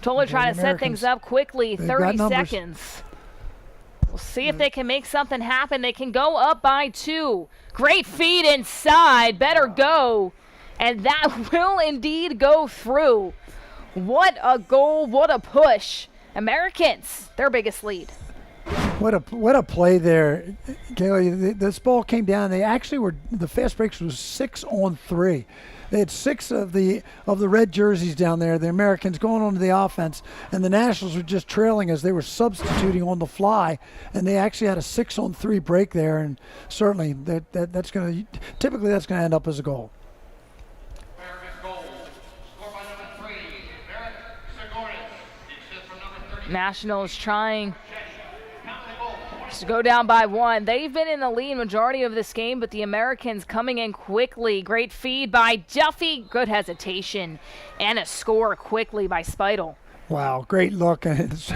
Tolley trying to set things up quickly. 30 seconds. We'll see if they can make something happen. They can go up by 2. Great feed inside. Better go. And that will indeed go through. What a goal. What a push. Americans, their biggest lead.
What a play there, Gailey. This ball came down. They actually were, the fast breaks was 6-on-3. They had 6 of the red jerseys down there, the Americans going on to the offense, and the Nationals were just trailing as they were substituting on the fly, and they actually had a 6-on-3 break there, and certainly that's going to typically that's going to end up as a goal.
Nationals trying to go down by 1. They've been in the lead majority of this game, but the Americans coming in quickly. Great feed by Duffy. Good hesitation. And a score quickly by Speidel.
Wow, great look. And it's,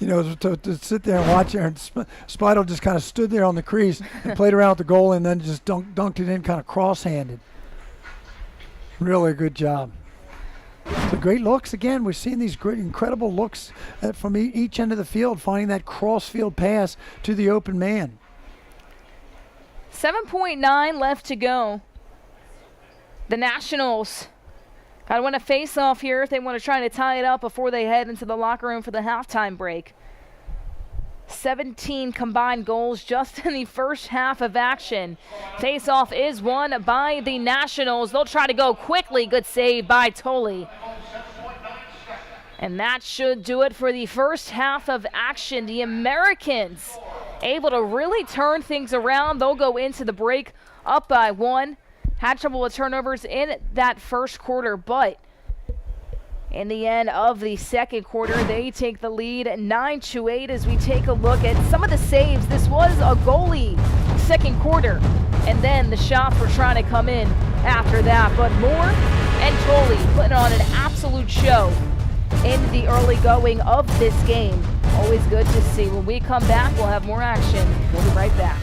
to sit there and watch it. And Speidel just kind of stood there on the crease and played around with the goal and then just dunked it in kind of cross-handed. Really good job. So great looks again. We're seeing these great, incredible looks from each end of the field, finding that cross-field pass to the open man.
7.9 left to go. The Nationals got to win a face-off here if they want to try to tie it up before they head into the locker room for the halftime break. 17 combined goals just in the first half of action. Face-off is won by the Nationals. They'll try to go quickly. Good save by Tolley. And that should do it for the first half of action. The Americans able to really turn things around. They'll go into the break up by 1. Had trouble with turnovers in that first quarter, but in the end of the second quarter, they take the lead 9-8 as we take a look at some of the saves. This was a goalie second quarter, and then the shots were trying to come in after that. But Moore and Tolley putting on an absolute show in the early going of this game. Always good to see. When we come back, we'll have more action. We'll be right back.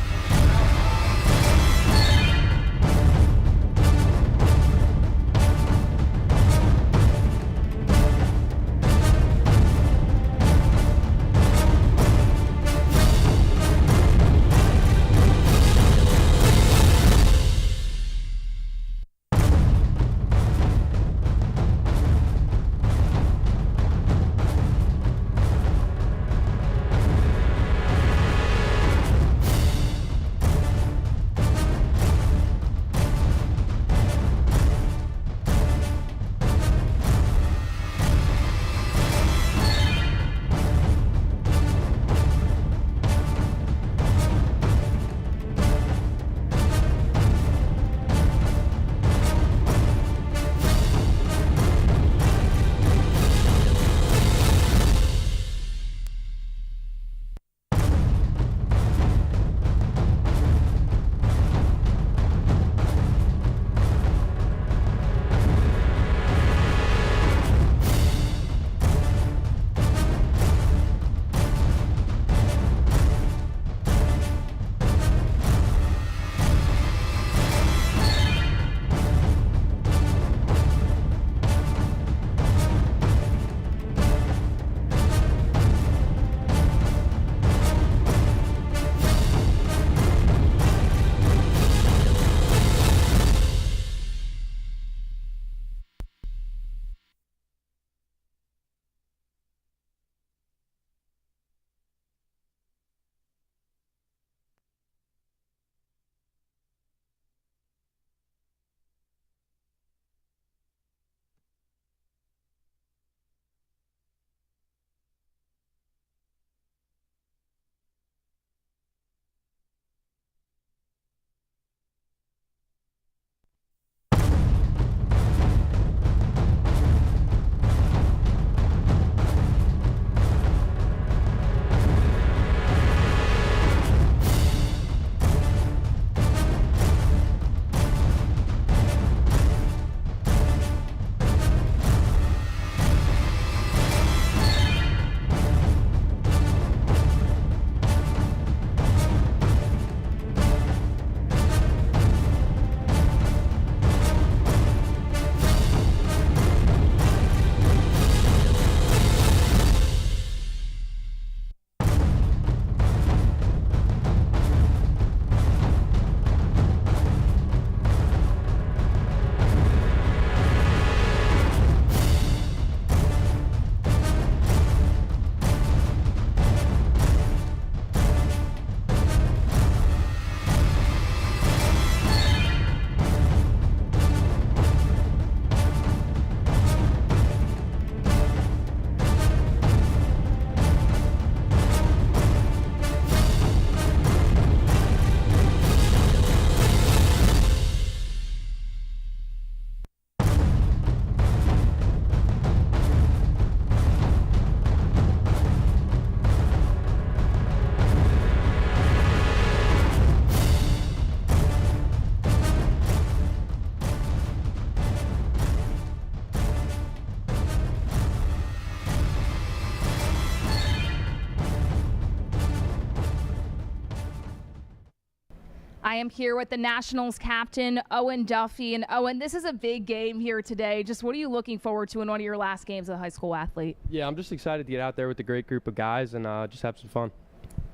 am here with the Nationals captain, Owen Duffy. And Owen, this is a big game here today. Just what are you looking forward to in one of your last games as a high school athlete?
Yeah, I'm just excited to get out there with a great group of guys and just have some fun.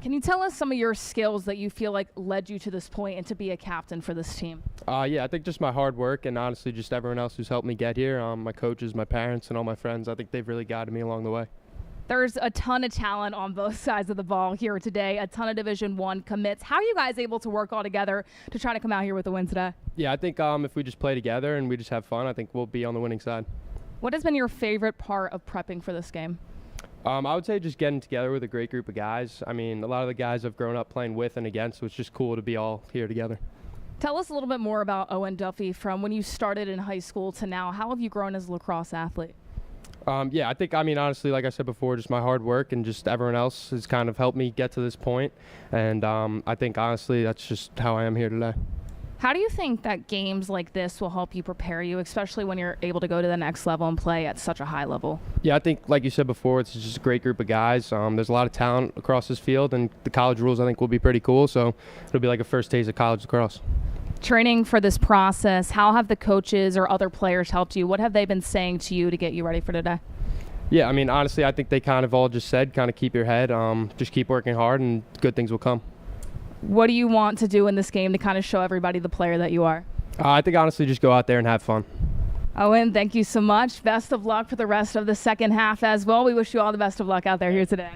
Can you tell us some of your skills that you feel like led you to this point and to be a captain for this team?
Yeah, I think just my hard work and honestly just everyone else who's helped me get here, my coaches, my parents, and all my friends. I think they've really guided me along the way.
There's a ton of talent on both sides of the ball here today, a ton of Division I commits. How are you guys able to work all together to try to come out here with a win today?
Yeah, I think if we just play together and we just have fun, I think we'll be on the winning side.
What has been your favorite part of prepping for this game?
I would say just getting together with a great group of guys. I mean, a lot of the guys I've grown up playing with and against, so it's just cool to be all here together.
Tell us a little bit more about Owen Duffy from when you started in high school to now. How have you grown as a lacrosse athlete?
Yeah, I think, honestly, like I said before, just my hard work and just everyone else has kind of helped me get to this point. And I think, honestly, that's just how I am here today.
How do you think that games like this will help you prepare you, especially when you're able to go to the next level and play at such a high level?
Yeah, I think, like you said before, it's just a great group of guys. There's a lot of talent across this field, and the college rules, I think, will be pretty cool. So it'll be like a first taste of college lacrosse.
Training for this process, how have the coaches or other players helped you? What have they been saying to you to get you ready for today?
Yeah, I mean, honestly, I think they kind of all just said, kind of keep your head, just keep working hard, and good things will come.
What do you want to do in this game to kind of show everybody the player that you are?
I think, honestly, just go out there and have fun.
Owen, thank you so much. Best of luck for the rest of the second half as well. We wish you all the best of luck out there here today.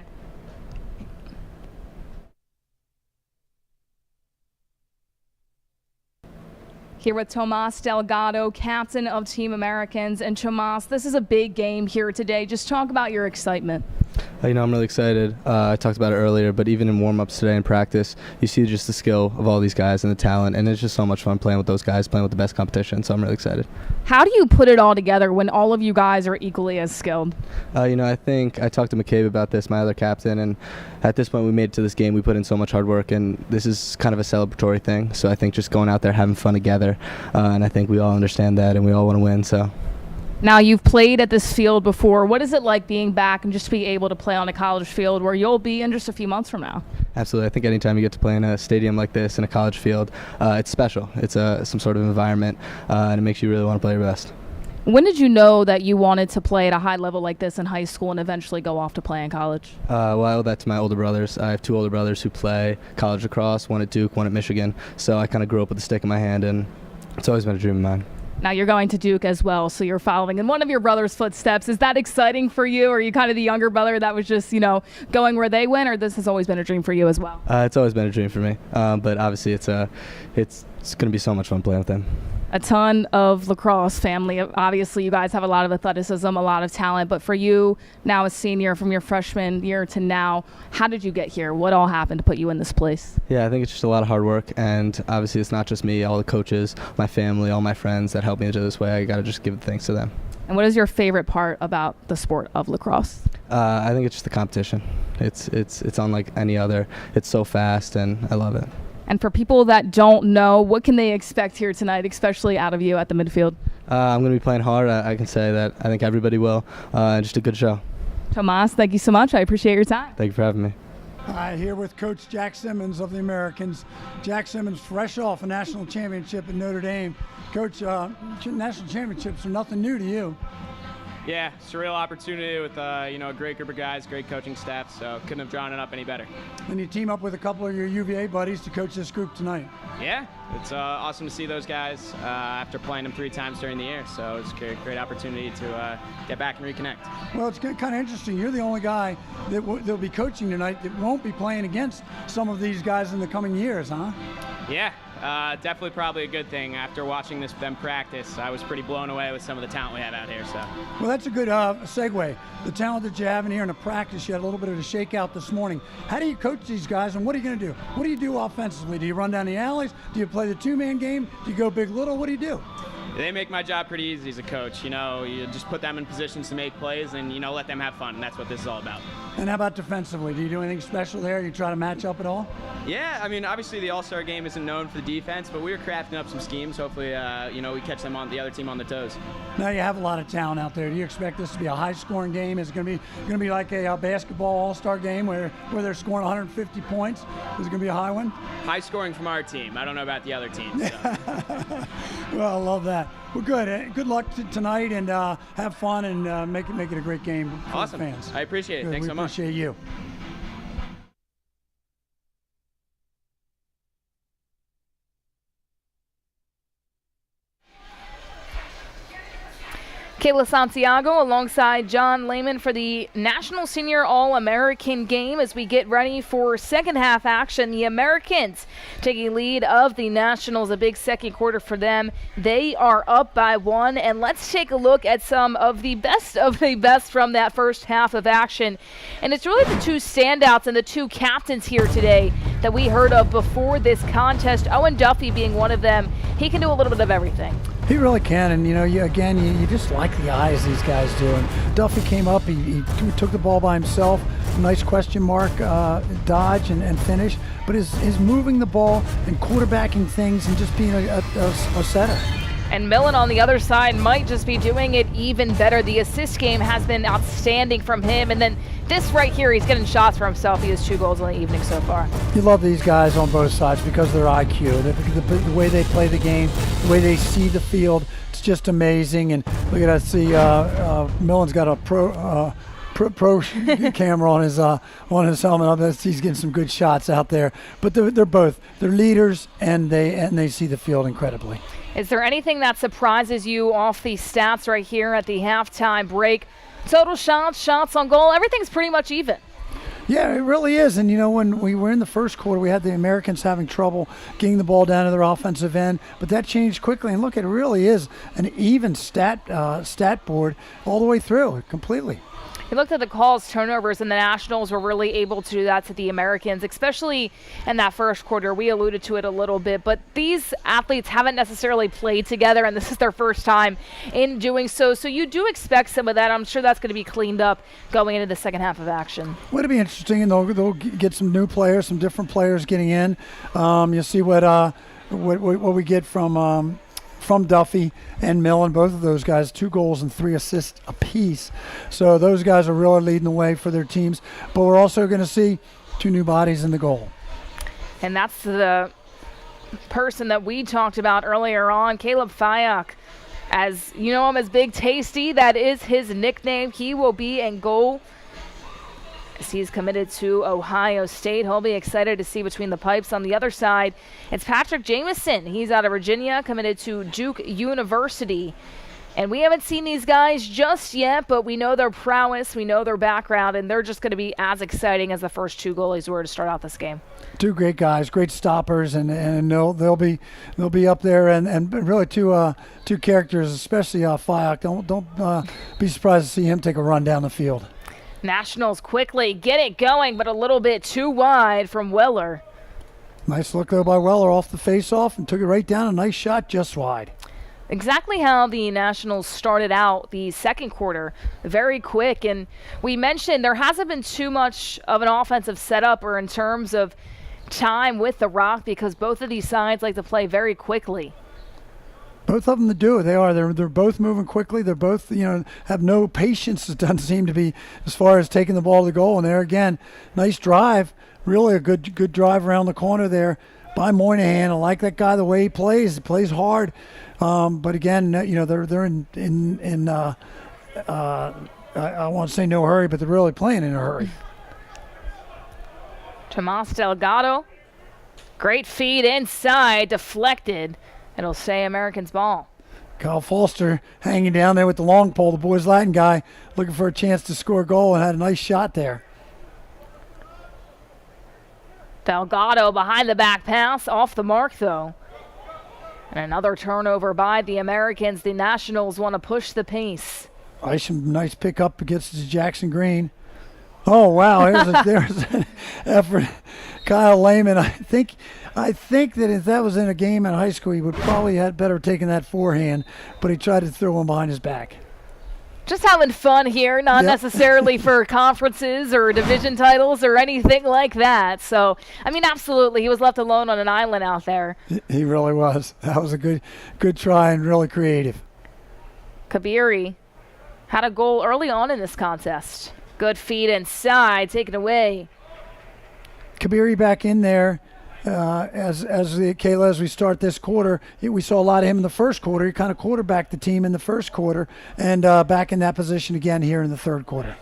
Here with Tomas Delgado, captain of Team Americans. And Tomas, this is a big game here today. Just talk about your excitement.
I'm really excited. I talked about it earlier, but even in warm-ups today in practice, you see just the skill of all these guys and the talent, and it's just so much fun playing with those guys, playing with the best competition, so I'm really excited.
How do you put it all together when all of you guys are equally as skilled?
I think I talked to McCabe about this, my other captain, and at this point we made it to this game. We put in so much hard work, and this is kind of a celebratory thing, so I think just going out there, having fun together, and I think we all understand that, and we all want to win, so.
Now, you've played at this field before. What is it like being back and just be able to play on a college field where you'll be in just a few months from now?
Absolutely. I think anytime you get to play in a stadium like this, in a college field, it's special. It's some sort of environment, and it makes you really want to play your best.
When did you know that you wanted to play at a high level like this in high school and eventually go off to play in college?
Well, I owe that to my older brothers. I have two older brothers who play college lacrosse, one at Duke, one at Michigan. So I kind of grew up with a stick in my hand, and it's always been a dream of mine.
Now you're going to Duke as well, so you're following in one of your brother's footsteps. Is that exciting for you? Or are you kind of the younger brother that was just, going where they went, or this has always been a dream for you as well?
It's always been a dream for me, but obviously it's going to be so much fun playing with them.
A ton of lacrosse family. Obviously, you guys have a lot of athleticism, a lot of talent, but for you, now a senior from your freshman year to now, how did you get here? What all happened to put you in this place?
Yeah, I think it's just a lot of hard work, and obviously it's not just me, all the coaches, my family, all my friends that helped me into this way. I got to just give thanks to them.
And what is your favorite part about the sport of lacrosse?
I think it's just the competition. It's unlike any other. It's so fast, and I love it.
And for people that don't know, what can they expect here tonight, especially out of you at the midfield?
I'm going to be playing hard. I can say that I think everybody will. Just a good show.
Tomas, thank you so much. I appreciate your time.
Thank you for having me.
Here with Coach Jack Simmons of the Americans. Jack Simmons, fresh off a national championship at Notre Dame. Coach, national championships are nothing new to you.
Yeah, surreal opportunity with a great group of guys, great coaching staff, so couldn't have drawn it up any better.
And you team up with a couple of your UVA buddies to coach this group tonight.
Yeah, it's awesome to see those guys after playing them 3 times during the year, so it's a great opportunity to get back and reconnect.
Well, it's kind of interesting. You're the only guy that they'll be coaching tonight that won't be playing against some of these guys in the coming years, huh?
Yeah. Definitely probably a good thing. After watching them practice, I was pretty blown away with some of the talent we have out here. So.
Well, that's a good segue. The talent that you have in here in the practice, you had a little bit of a shakeout this morning. How do you coach these guys, and what are you going to do? What do you do offensively? Do you run down the alleys? Do you play the 2-man game? Do you go big little? What do you do?
They make my job pretty easy as a coach. You know, you just put them in positions to make plays and, you know, let them have fun. And that's what this is all about.
And how about defensively? Do you do anything special there? Do you try to match up at all?
Yeah, I mean, obviously the All-Star game isn't known for the defense, but we were crafting up some schemes. Hopefully, you know, we catch them on the other team on the toes.
Now you have a lot of talent out there. Do you expect this to be a high-scoring game? Is it going to be like a basketball All-Star game where they're scoring 150 points? Is it going to be a high one?
High scoring from our team. I don't know about the other teams. So.
Well, I love that. Well, good. Good luck tonight, and have fun, and make it a great game for
Awesome.
the fans.
I appreciate it.
Good.
Thanks so much.
We appreciate you.
Kayla Santiago alongside John Lehman for the National Senior All-American game as we get ready for second half action. The Americans taking lead of the Nationals, a big second quarter for them. They are up by 1, and let's take a look at some of the best from that first half of action. And it's really the two standouts and the two captains here today that we heard of before this contest. Owen Duffy being one of them. He can do a little bit of everything.
He really can, and you just like the eyes these guys do. And Duffy came up, he took the ball by himself, nice question mark dodge and finish, but his moving the ball and quarterbacking things and just being a setter.
And Millen on the other side might just be doing it even better. The assist game has been outstanding from him. And then this right here, he's getting shots for himself. He has 2 goals in the evening so far.
You love these guys on both sides because of their IQ, the way they play the game, the way they see the field. It's just amazing. And look at that. See, Millen's got a pro camera on his helmet. He's getting some good shots out there. But they're leaders, and they see the field incredibly.
Is there anything that surprises you off the stats right here at the halftime break? Total shots on goal, everything's pretty much even.
Yeah, it really is. And, when we were in the first quarter, we had the Americans having trouble getting the ball down to their offensive end. But that changed quickly. And look, it really is an even stat board all the way through, completely.
You looked at the calls, turnovers, and the Nationals were really able to do that to the Americans, especially in that first quarter. We alluded to it a little bit, but these athletes haven't necessarily played together, and this is their first time in doing so. So you do expect some of that. I'm sure that's going to be cleaned up going into the second half of action.
Well, it'll be interesting, and they'll get some new players, some different players getting in. You'll see what we get from Duffy and Millen, both of those guys, 2 goals and 3 assists apiece. So those guys are really leading the way for their teams. But we're also going to see 2 new bodies in the goal.
And that's the person that we talked about earlier on, Caleb Fayok. As you know him as Big Tasty, that is his nickname. He will be in goal. He's committed to Ohio State. He'll be excited to see between the pipes. On the other side, it's Patrick Jamison. He's out of Virginia, committed to Duke University. And we haven't seen these guys just yet, but we know their prowess, we know their background, and they're just going to be as exciting as the first 2 goalies were to start out this game. 2
great guys, great stoppers, and they'll be up there, and really two characters, especially Fayok. Don't be surprised to see him take a run down the field.
Nationals quickly get it going, but a little bit too wide from Weller.
Nice look there by Weller off the face-off and took it right down. A nice shot just wide.
Exactly how the Nationals started out the second quarter, very quick. And we mentioned there hasn't been too much of an offensive setup or in terms of time with the rock because both of these sides like to play very quickly.
Both of them do. They're both moving quickly. They're both, have no patience. It doesn't seem to be as far as taking the ball to goal. And there again, nice drive. Really a good drive around the corner there by Moynihan. I like that guy the way he plays. He plays hard. But again, they're in I won't say no hurry, but they're really playing in a hurry.
Tomas Delgado, great feed inside, deflected. It'll stay Americans' ball.
Kyle Foster hanging down there with the long pole, the boys Latin guy, looking for a chance to score a goal and had a nice shot there.
Delgado behind the back pass, off the mark though. And another turnover by the Americans. The Nationals want to push the pace.
Nice pickup against Jackson Green. Oh, wow. There's an effort. Kyle Lehman, I think that if that was in a game in high school, he would probably had better taken that forehand, but he tried to throw him behind his back.
Just having fun here, not necessarily for conferences or division titles or anything like that. So, I mean, absolutely, he was left alone on an island out there.
He really was. That was a good try and really creative.
Kabiri had a goal early on in this contest. Good feed inside, taken away.
Kabiri back in there. Kayla, as we start this quarter, we saw a lot of him in the first quarter. He kind of quarterbacked the team in the first quarter, and back in that position again here in the third quarter.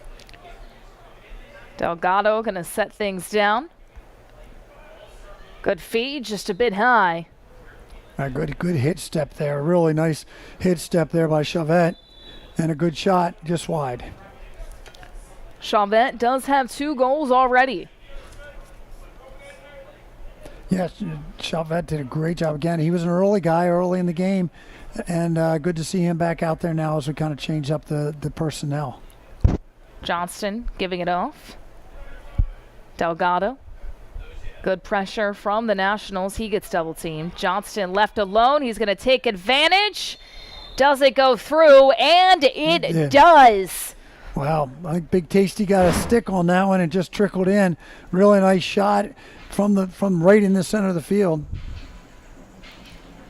Delgado going to set things down. Good feed, just a bit high.
A good hit step there. Really nice hit step there by Chavette, and a good shot just wide.
Chavette does have 2 goals already.
Yes, Chavette did a great job again. He was an early guy early in the game, and good to see him back out there now as we kind of change up the personnel.
Johnston giving it off. Delgado. Good pressure from the Nationals. He gets double teamed. Johnston left alone. He's going to take advantage. Does it go through? And it does.
Wow, I think Big Tasty got a stick on that one and just trickled in. Really nice shot from right in the center of the field.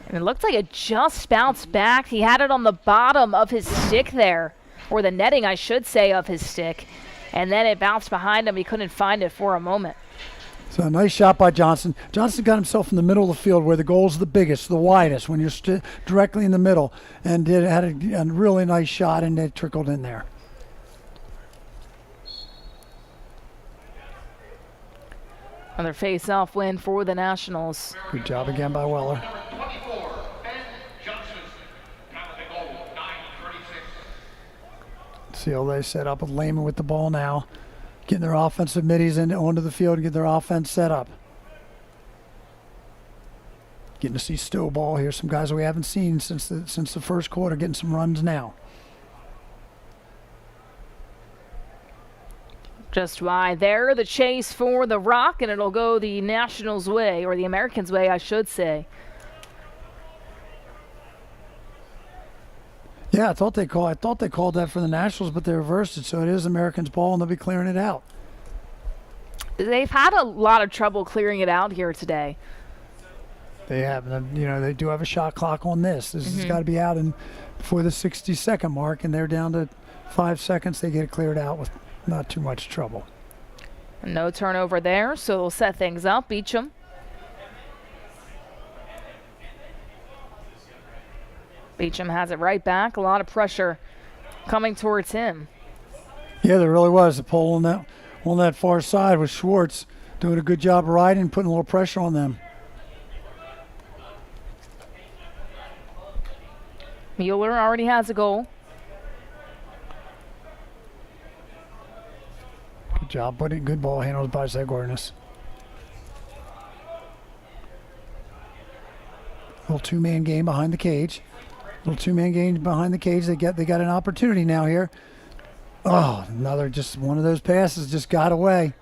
And it looked like it just bounced back. He had it on the bottom of his stick there, or the netting, I should say, of his stick. And then it bounced behind him. He couldn't find it for a moment.
So a nice shot by Johnson. Johnson got himself in the middle of the field where the goal's the biggest, the widest, when you're directly in the middle, and had a really nice shot, and it trickled in there.
Another face-off win for the Nationals.
Good job again by Weller. See how they set up with Lehman with the ball now. Getting their offensive middies onto the field and get their offense set up. Getting to see Stowe ball here. Some guys that we haven't seen since the first quarter getting some runs now.
Just wide there, the chase for the rock, and it'll go the Nationals' way, or the Americans' way, I should say.
Yeah, I thought they called that for the Nationals, but they reversed it, so it is Americans' ball, and they'll be clearing it out.
They've had a lot of trouble clearing it out here today.
They have, they do have a shot clock on this. This has got to be out before the 60-second mark, and they're down to 5 seconds. They get it cleared out with not too much trouble.
No turnover there, so they'll set things up. Beecham. Beecham has it right back. A lot of pressure coming towards him.
Yeah, there really was. The pole on that far side with Schwartz doing a good job of riding, putting a little pressure on them.
Mueller already has a goal.
Good job, buddy. Good ball handled by Zagornis. Little two-man game behind the cage. Little two-man game behind the cage. They got an opportunity now here. Oh, another just one of those passes just got away.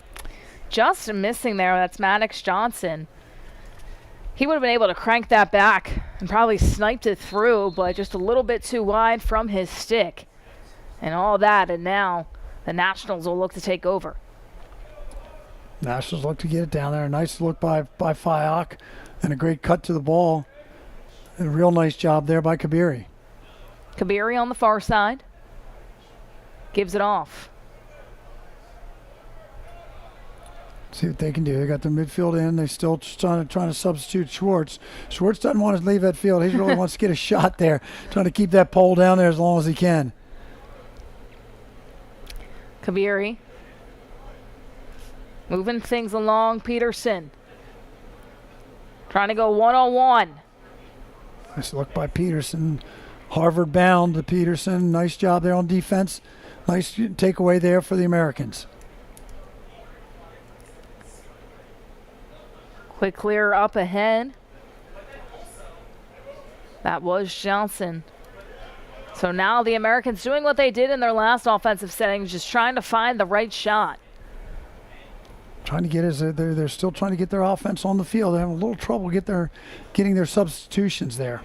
Just missing there. That's Maddox Johnson. He would have been able to crank that back and probably sniped it through, but just a little bit too wide from his stick. And all that, and now the Nationals will look to take over.
Nationals look to get it down there. A nice look by Fyock and a great cut to the ball. A real nice job there by Kabiri.
Kabiri on the far side. Gives it off.
See what they can do. They got the midfield in. They're still trying to substitute Schwartz. Schwartz doesn't want to leave that field. He really wants to get a shot there, trying to keep that pole down there as long as he can.
Kabiri moving things along. Peterson trying to go one-on-one.
Nice look by Peterson. Harvard bound to Peterson. Nice job there on defense. Nice takeaway there for the Americans.
Quick clear up ahead. That was Johnson. So now the Americans doing what they did in their last offensive setting, just trying to find the right shot.
trying to get they're still trying to get their offense on the field. They're having a little trouble getting their substitutions there.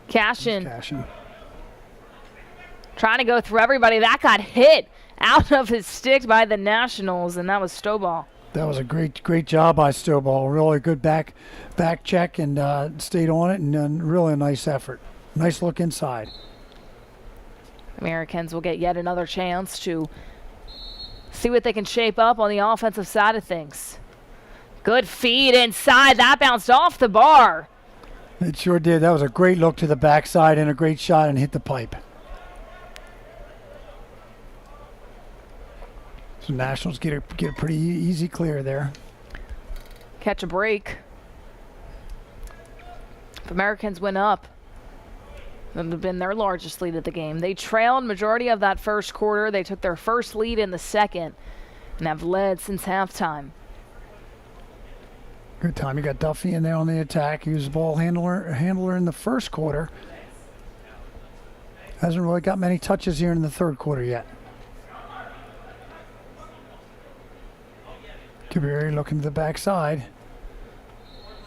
Cashin trying to go through everybody. That got hit out of his stick by the Nationals, and that was Stovall.
That was a great job by Stovall. Really good back check and stayed on it, and really a nice effort. Nice look inside.
Americans will get yet another chance to see what they can shape up on the offensive side of things. Good feed inside. That bounced off the bar.
It sure did. That was a great look to the backside and a great shot and hit the pipe. So Nationals get a pretty easy clear there.
Catch a break. If Americans win up, that would have been their largest lead of the game. They trailed majority of that first quarter. They took their first lead in the second and have led since halftime.
Good time. You got Duffy in there on the attack. He was the ball handler in the first quarter. Hasn't really got many touches here in the third quarter yet. Kabiri looking to the backside.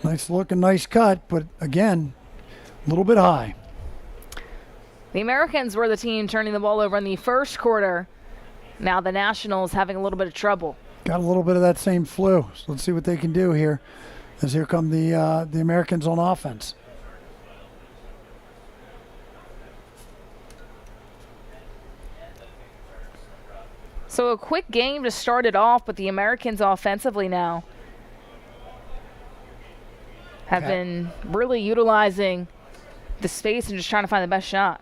Nice look and nice cut, but again, a little bit high.
The Americans were the team turning the ball over in the first quarter. Now the Nationals having a little bit of trouble.
Got a little bit of that same flu. So let's see what they can do here. As here come the Americans on offense.
So a quick game to start it off, but the Americans offensively now have been really utilizing the space and just trying to find the best shot.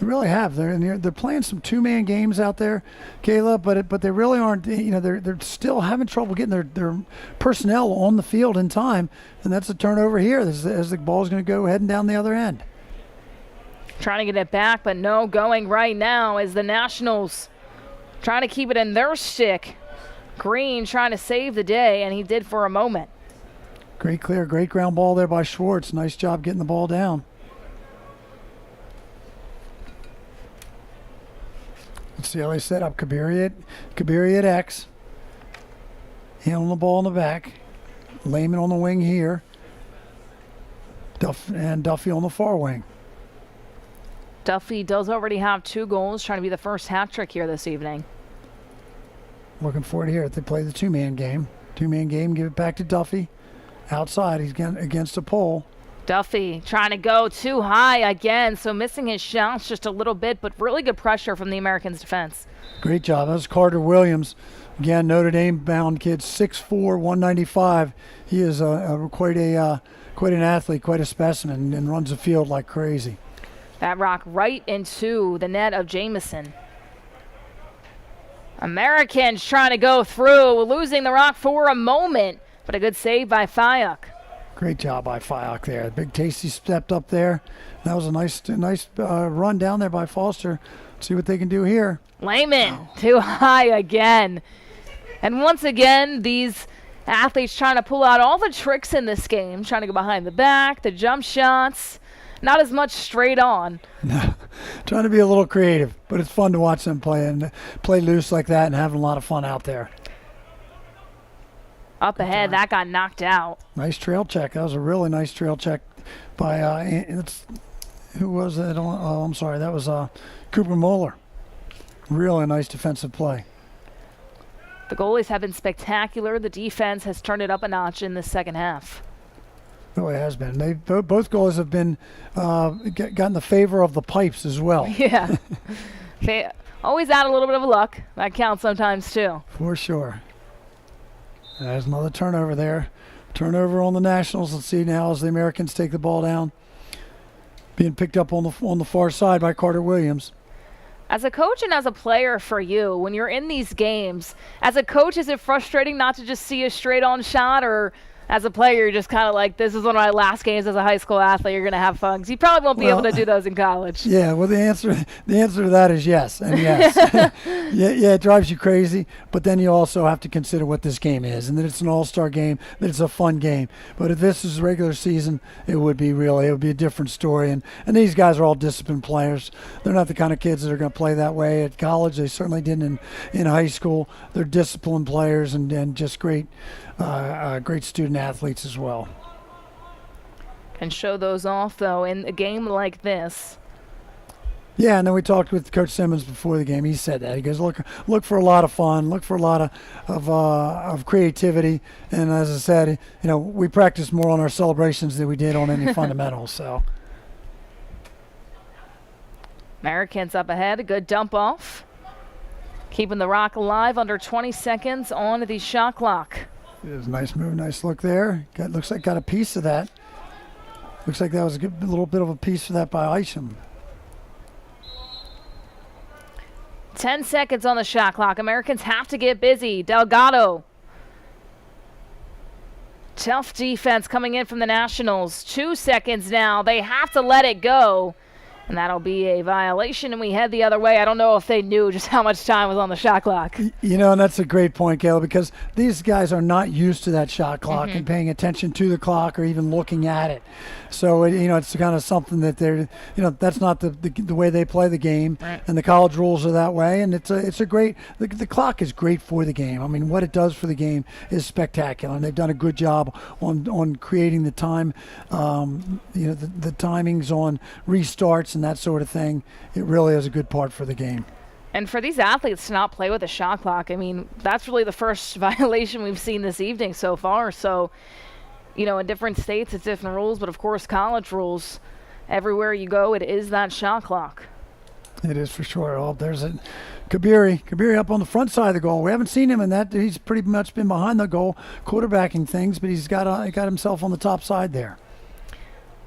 They really have. They're playing some two-man games out there, Kayla, but they really aren't. They're still having trouble getting their personnel on the field in time, and that's a turnover here as the ball's going to go heading down the other end.
Trying to get it back, but no going right now as the Nationals trying to keep it in their stick. Green trying to save the day, and he did for a moment.
Great clear, great ground ball there by Schwartz. Nice job getting the ball down. Let's see how they set up Kabiri at X. Handling the ball in the back. Lehman on the wing here. Duffy on the far wing.
Duffy does already have 2 goals, trying to be the first hat trick here this evening.
Looking for it here if they play the two-man game. Two-man game, give it back to Duffy. Outside, he's against a pole.
Duffy trying to go too high again, so missing his shots just a little bit, but really good pressure from the Americans' defense.
Great job. That was Carter Williams. Again, Notre Dame-bound kid, 6'4", 195. He is quite an athlete, quite a specimen, and runs the field like crazy.
That rock right into the net of Jamison. Americans trying to go through, losing the rock for a moment, but a good save by Fayok.
Great job by Fayok there. Big Tasty stepped up there. That was a nice run down there by Foster. Let's see what they can do here.
Lehman too high again. And once again, these athletes trying to pull out all the tricks in this game, trying to go behind the back, the jump shots, not as much straight on.
Trying to be a little creative, but it's fun to watch them play loose like that and having a lot of fun out there.
Up ahead, that got knocked out.
Nice trail check. That was a really nice trail check by, who was it? Oh, I'm sorry. That was Cooper Moeller. Really nice defensive play.
The goalies have been spectacular. The defense has turned it up a notch in the second half.
Really has been. Both goalies have been gotten the favor of the pipes as well.
Yeah. They always add a little bit of luck. That counts sometimes too.
For sure. There's another turnover there. Turnover on the Nationals. Let's see now as the Americans take the ball down. Being picked up on the far side by Carter Williams.
As a coach and as a player for you, when you're in these games, as a coach, is it frustrating not to just see a straight-on shot or as a player, you're just kind of like, this is one of my last games as a high school athlete. You're going to have fun. 'Cause you probably won't be able to do those in college.
Yeah, well, the answer to that is yes, and yes. yeah, it drives you crazy, but then you also have to consider what this game is, and that it's an all-star game, that it's a fun game. But if this is regular season, it would be a different story. And these guys are all disciplined players. They're not the kind of kids that are going to play that way at college. They certainly didn't in high school. They're disciplined players and just great student athletes as well.
And show those off, though, in a game like this.
Yeah, and then we talked with Coach Simmons before the game. He said that. He goes, look for a lot of fun, look for a lot of creativity. And as I said, we practiced more on our celebrations than we did on any fundamentals. So
Americans up ahead, a good dump off. Keeping the rock alive, under 20 seconds on the shot clock.
it was a nice move, nice look there. Looks like got a piece of that. Looks like that was a little bit of a piece of that by Isham.
10 seconds on the shot clock. Americans have to get busy. Delgado. Tough defense coming in from the Nationals. 2 seconds now. They have to let it go. And that'll be a violation, and we head the other way. I don't know if they knew just how much time was on the shot clock.
And that's a great point, Caleb, because these guys are not used to that shot clock and paying attention to the clock or even looking at it. So, it's kind of something that they're, that's not the way they play the game. Right. And the college rules are that way. And it's a great, the clock is great for the game. I mean, what it does for the game is spectacular. And they've done a good job on creating the time, the timings on restarts and that sort of thing. It really is a good part for the game.
And for these athletes to not play with a shot clock, I mean, that's really the first violation we've seen this evening so far. So, in different states, it's different rules, but of course, college rules. Everywhere you go, it is that shot clock.
It is for sure. Oh, there's a Kabiri up on the front side of the goal. We haven't seen him in that. He's pretty much been behind the goal, quarterbacking things, but he's got himself on the top side there.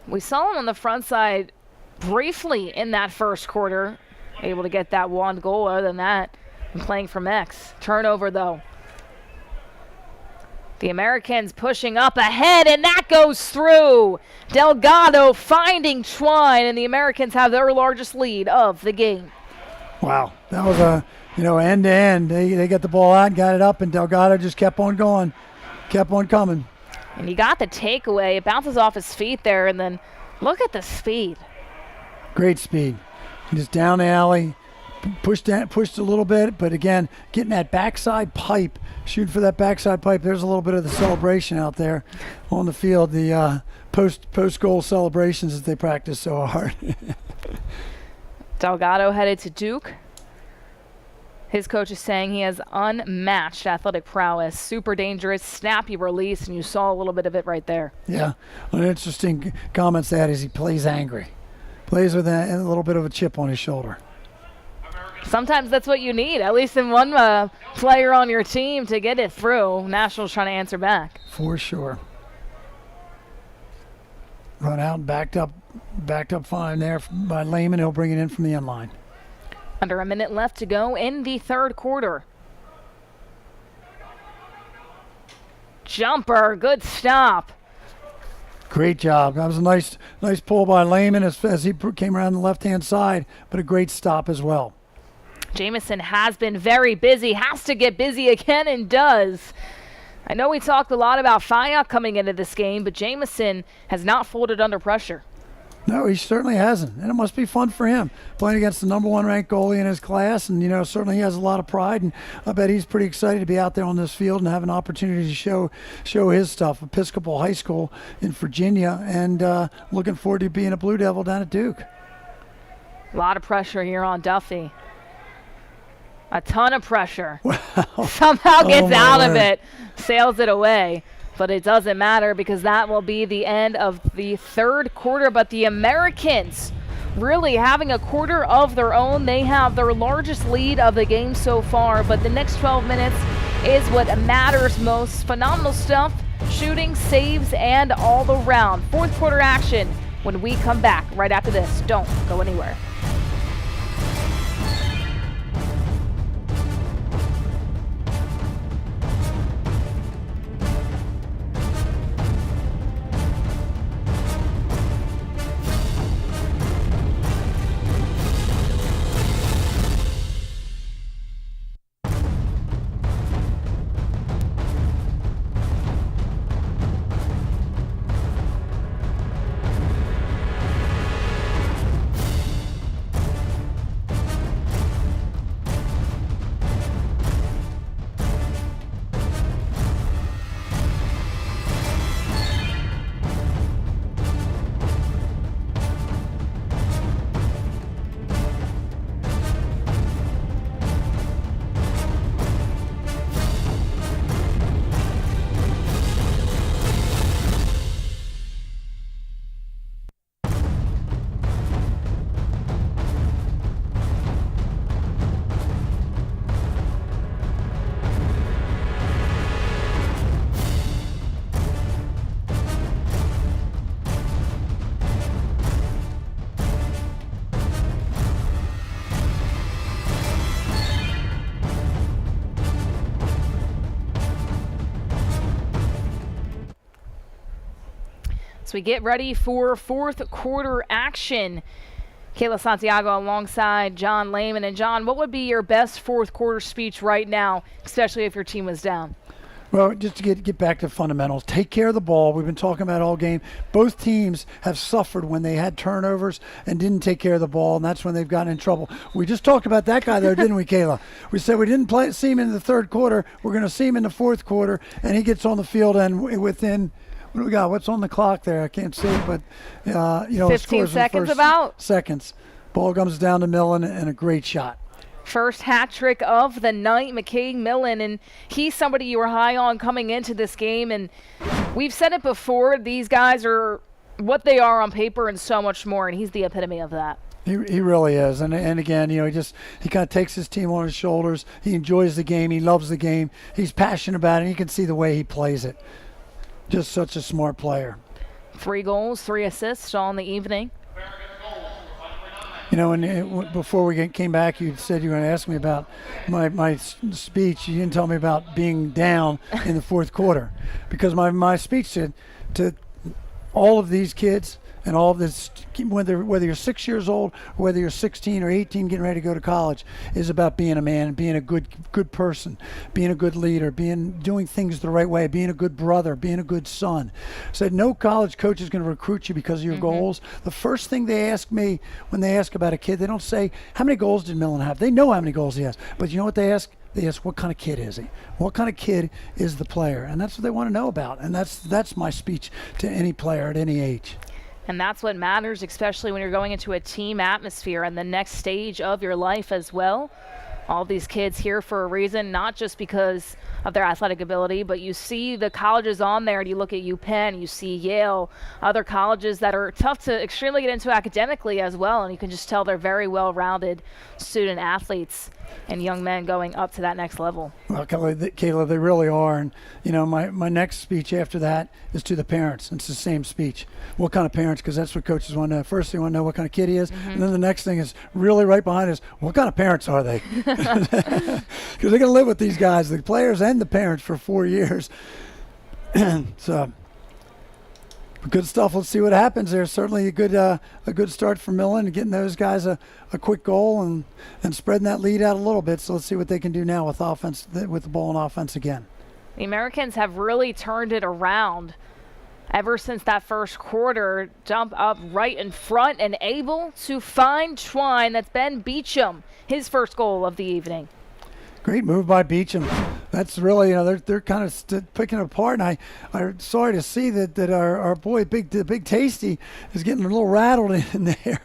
We saw him on the front side briefly in that first quarter, able to get that one goal. Other than that, and playing from X. Turnover, though. The Americans pushing up ahead, and that goes through. Delgado finding Twine, and the Americans have their largest lead of the game.
Wow, that was end to end. They got the ball out, got it up, and Delgado just kept on going, kept on coming.
And he got the takeaway. It bounces off his feet there, and then look at the speed.
Great speed. Just down the alley, pushed a little bit, but again, getting that backside pipe, shooting for that backside pipe. There's a little bit of the celebration out there on the field, the post-goal celebrations that they practice so hard.
Delgado headed to Duke. His coach is saying he has unmatched athletic prowess, super dangerous, snappy release, and you saw a little bit of it right there. Yeah,
one interesting comments that is he plays angry. Plays with a little bit of a chip on his shoulder.
Sometimes that's what you need, at least in one player on your team to get it through. Nationals trying to answer back.
For sure. Run out and backed up fine there by Lehman. He'll bring it in from the end line.
Under a minute left to go in the third quarter. Jumper, good stop.
Great job. That was a nice pull by Lehman as he came around the left-hand side, but a great stop as well.
Jamison has been very busy, has to get busy again, and does. I know we talked a lot about Fayok coming into this game, but Jamison has not folded under pressure.
No, he certainly hasn't, and it must be fun for him playing against the number one ranked goalie in his class, and certainly he has a lot of pride, and I bet he's pretty excited to be out there on this field and have an opportunity to show his stuff. Episcopal High School in Virginia, and looking forward to being a Blue Devil down at Duke.
A lot of pressure here on Duffy. A ton of pressure.
Wow.
Somehow gets out of it, sails it away. But it doesn't matter because that will be the end of the third quarter. But the Americans really having a quarter of their own. They have their largest lead of the game so far. But the next 12 minutes is what matters most. Phenomenal stuff, shooting, saves, and all around. Fourth quarter action when we come back right after this. Don't go anywhere. So we get ready for fourth quarter action. Kayla Santiago alongside John Lehman. And John, what would be your best fourth quarter speech right now, especially if your team was down?
Well, just to get back to fundamentals, take care of the ball. We've been talking about all game. Both teams have suffered when they had turnovers and didn't take care of the ball, and that's when they've gotten in trouble. We just talked about that guy, though, didn't we, Kayla? We said we didn't see him in the third quarter. We're going to see him in the fourth quarter, and he gets on the field, and within – what do we got? What's on the clock there? I can't see it, but,
15 seconds about?
Seconds. Ball comes down to Millen, and a great shot.
First hat trick of the night, McKay Millen, and he's somebody you were high on coming into this game. And we've said it before, these guys are what they are on paper and so much more, and he's the epitome of that.
He really is, and again, he kind of takes his team on his shoulders. He enjoys the game. He loves the game. He's passionate about it. And you can see the way he plays it. Just such a smart player. 3
goals, 3 assists on the evening.
And before we came back, you said you were going to ask me about my speech. You didn't tell me about being down in the fourth quarter, because my speech said to all of these kids and all of this, whether you're 6 years old or whether you're 16 or 18 getting ready to go to college, is about being a man and being a good person, being a good leader, doing things the right way, being a good brother, being a good son. Said no college coach is going to recruit you because of your goals. The first thing they ask me when they ask about a kid, they don't say, how many goals did Millen have? They know how many goals he has. But you know what they ask? They ask, what kind of kid is he? What kind of kid is the player? And that's what they want to know about. And that's my speech to any player at any age.
And that's what matters, especially when you're going into a team atmosphere and the next stage of your life as well. All these kids here for a reason, not just because of their athletic ability, but you see the colleges on there, and you look at UPenn, you see Yale, other colleges that are tough to extremely get into academically as well, and you can just tell they're very well-rounded student athletes and young men going up to that next level.
Well, Kayla, they really are. And, my next speech after that is to the parents. It's the same speech. What kind of parents? Because that's what coaches want to know. First, they want to know what kind of kid he is. And then the next thing is really right behind is, what kind of parents are they? Because they're going to live with these guys, the players and the parents, for 4 years. So, good stuff. Let's see what happens there. Certainly a good start for Millen, getting those guys a quick goal and spreading that lead out a little bit. So let's see what they can do now with offense, with the ball and offense again.
The Americans have really turned it around ever since that first quarter. Jump up right in front and able to find Twine. That's Ben Beecham, his first goal of the evening.
Great move by Beecham. That's really, they're kind of picking it apart, and I'm sorry to see that our boy Big Tasty is getting a little rattled in there,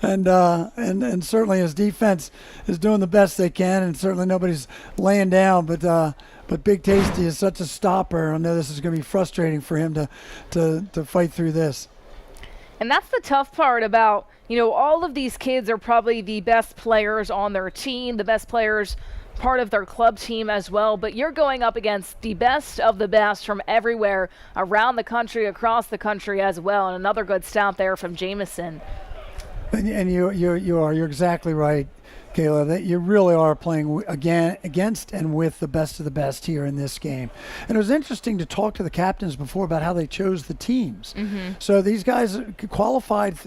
and certainly his defense is doing the best they can, and certainly nobody's laying down, but Big Tasty is such a stopper. I know this is going to be frustrating for him to fight through this.
And that's the tough part about, all of these kids are probably the best players on their team, the best players part of their club team as well, but you're going up against the best of the best from everywhere around the country, across the country as well. And another good stout there from Jamison.
And you're exactly right, Kayla, that you really are playing against and with the best of the best here in this game. And it was interesting to talk to the captains before about how they chose the teams. So these guys qualified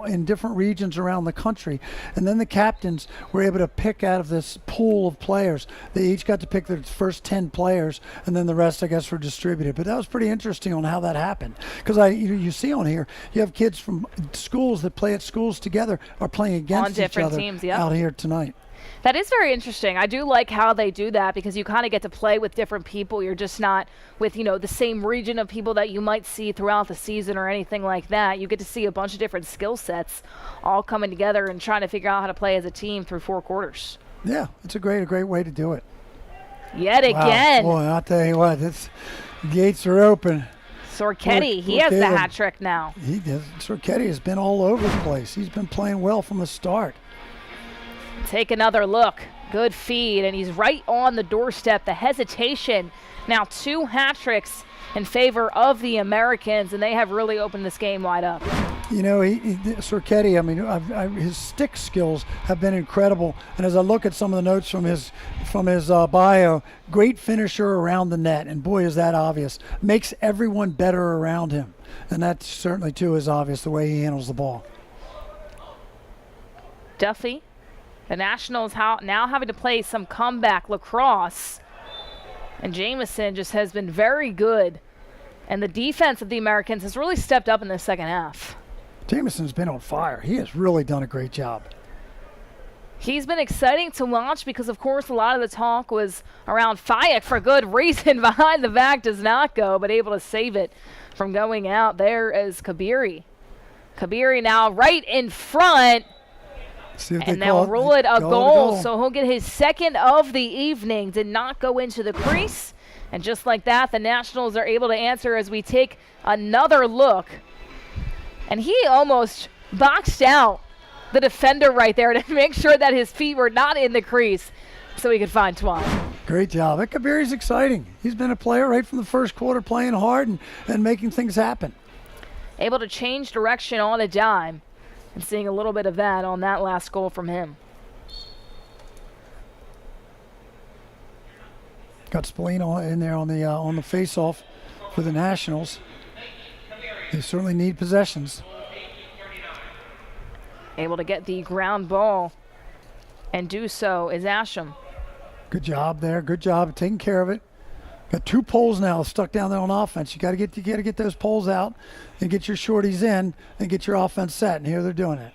in different regions around the country, and then the captains were able to pick out of this pool of players. They each got to pick their first 10 players, and then the rest, I guess, were distributed. But that was pretty interesting on how that happened, because you see on here, you have kids from schools that play at schools together are playing against each other
teams, yep.
Out here tonight.
That is very interesting. I do like how they do that, because you kind of get to play with different people. You're just not with, the same region of people that you might see throughout the season or anything like that. You get to see a bunch of different skill sets all coming together and trying to figure out how to play as a team through 4 quarters.
Yeah, it's a great way to do it.
Yet again.
Boy, I'll tell you what, gates are open.
Sorchetti, he has the hat trick now.
He does. Sorchetti has been all over the place. He's been playing well from the start.
Take another look. Good feed, and he's right on the doorstep. The hesitation. Now 2 hat tricks in favor of the Americans, and they have really opened this game wide up.
You know, Circetti, I mean, his stick skills have been incredible. And as I look at some of the notes from his bio, great finisher around the net. And boy, is that obvious. Makes everyone better around him. And that certainly, too, is obvious, the way he handles the ball.
Duffy, the Nationals now having to play some comeback lacrosse. And Jamison just has been very good. And the defense of the Americans has really stepped up in the second half.
Jamison's been on fire. He has really done a great job.
He's been exciting to watch because, of course, a lot of the talk was around Fayek for good reason. Behind the back does not go, but able to save it from going out. There is Kabiri. Kabiri now right in front. And they'll rule it a goal. So he'll get his second of the evening. Did not go into the crease. And just like that, the Nationals are able to answer as we take another look. And he almost boxed out the defender right there to make sure that his feet were not in the crease so he could find Twine.
Great job. Kabiri's exciting. He's been a player right from the first quarter, playing hard and making things happen.
Able to change direction on a dime, and seeing a little bit of that on that last goal from him.
Got Spallina in there on the face-off for the Nationals. They certainly need possessions.
Able to get the ground ball and do so is Asham.
Good job there. Good job taking care of it. Got 2 poles now stuck down there on offense. You got to get those poles out and get your shorties in and get your offense set. And here they're doing it.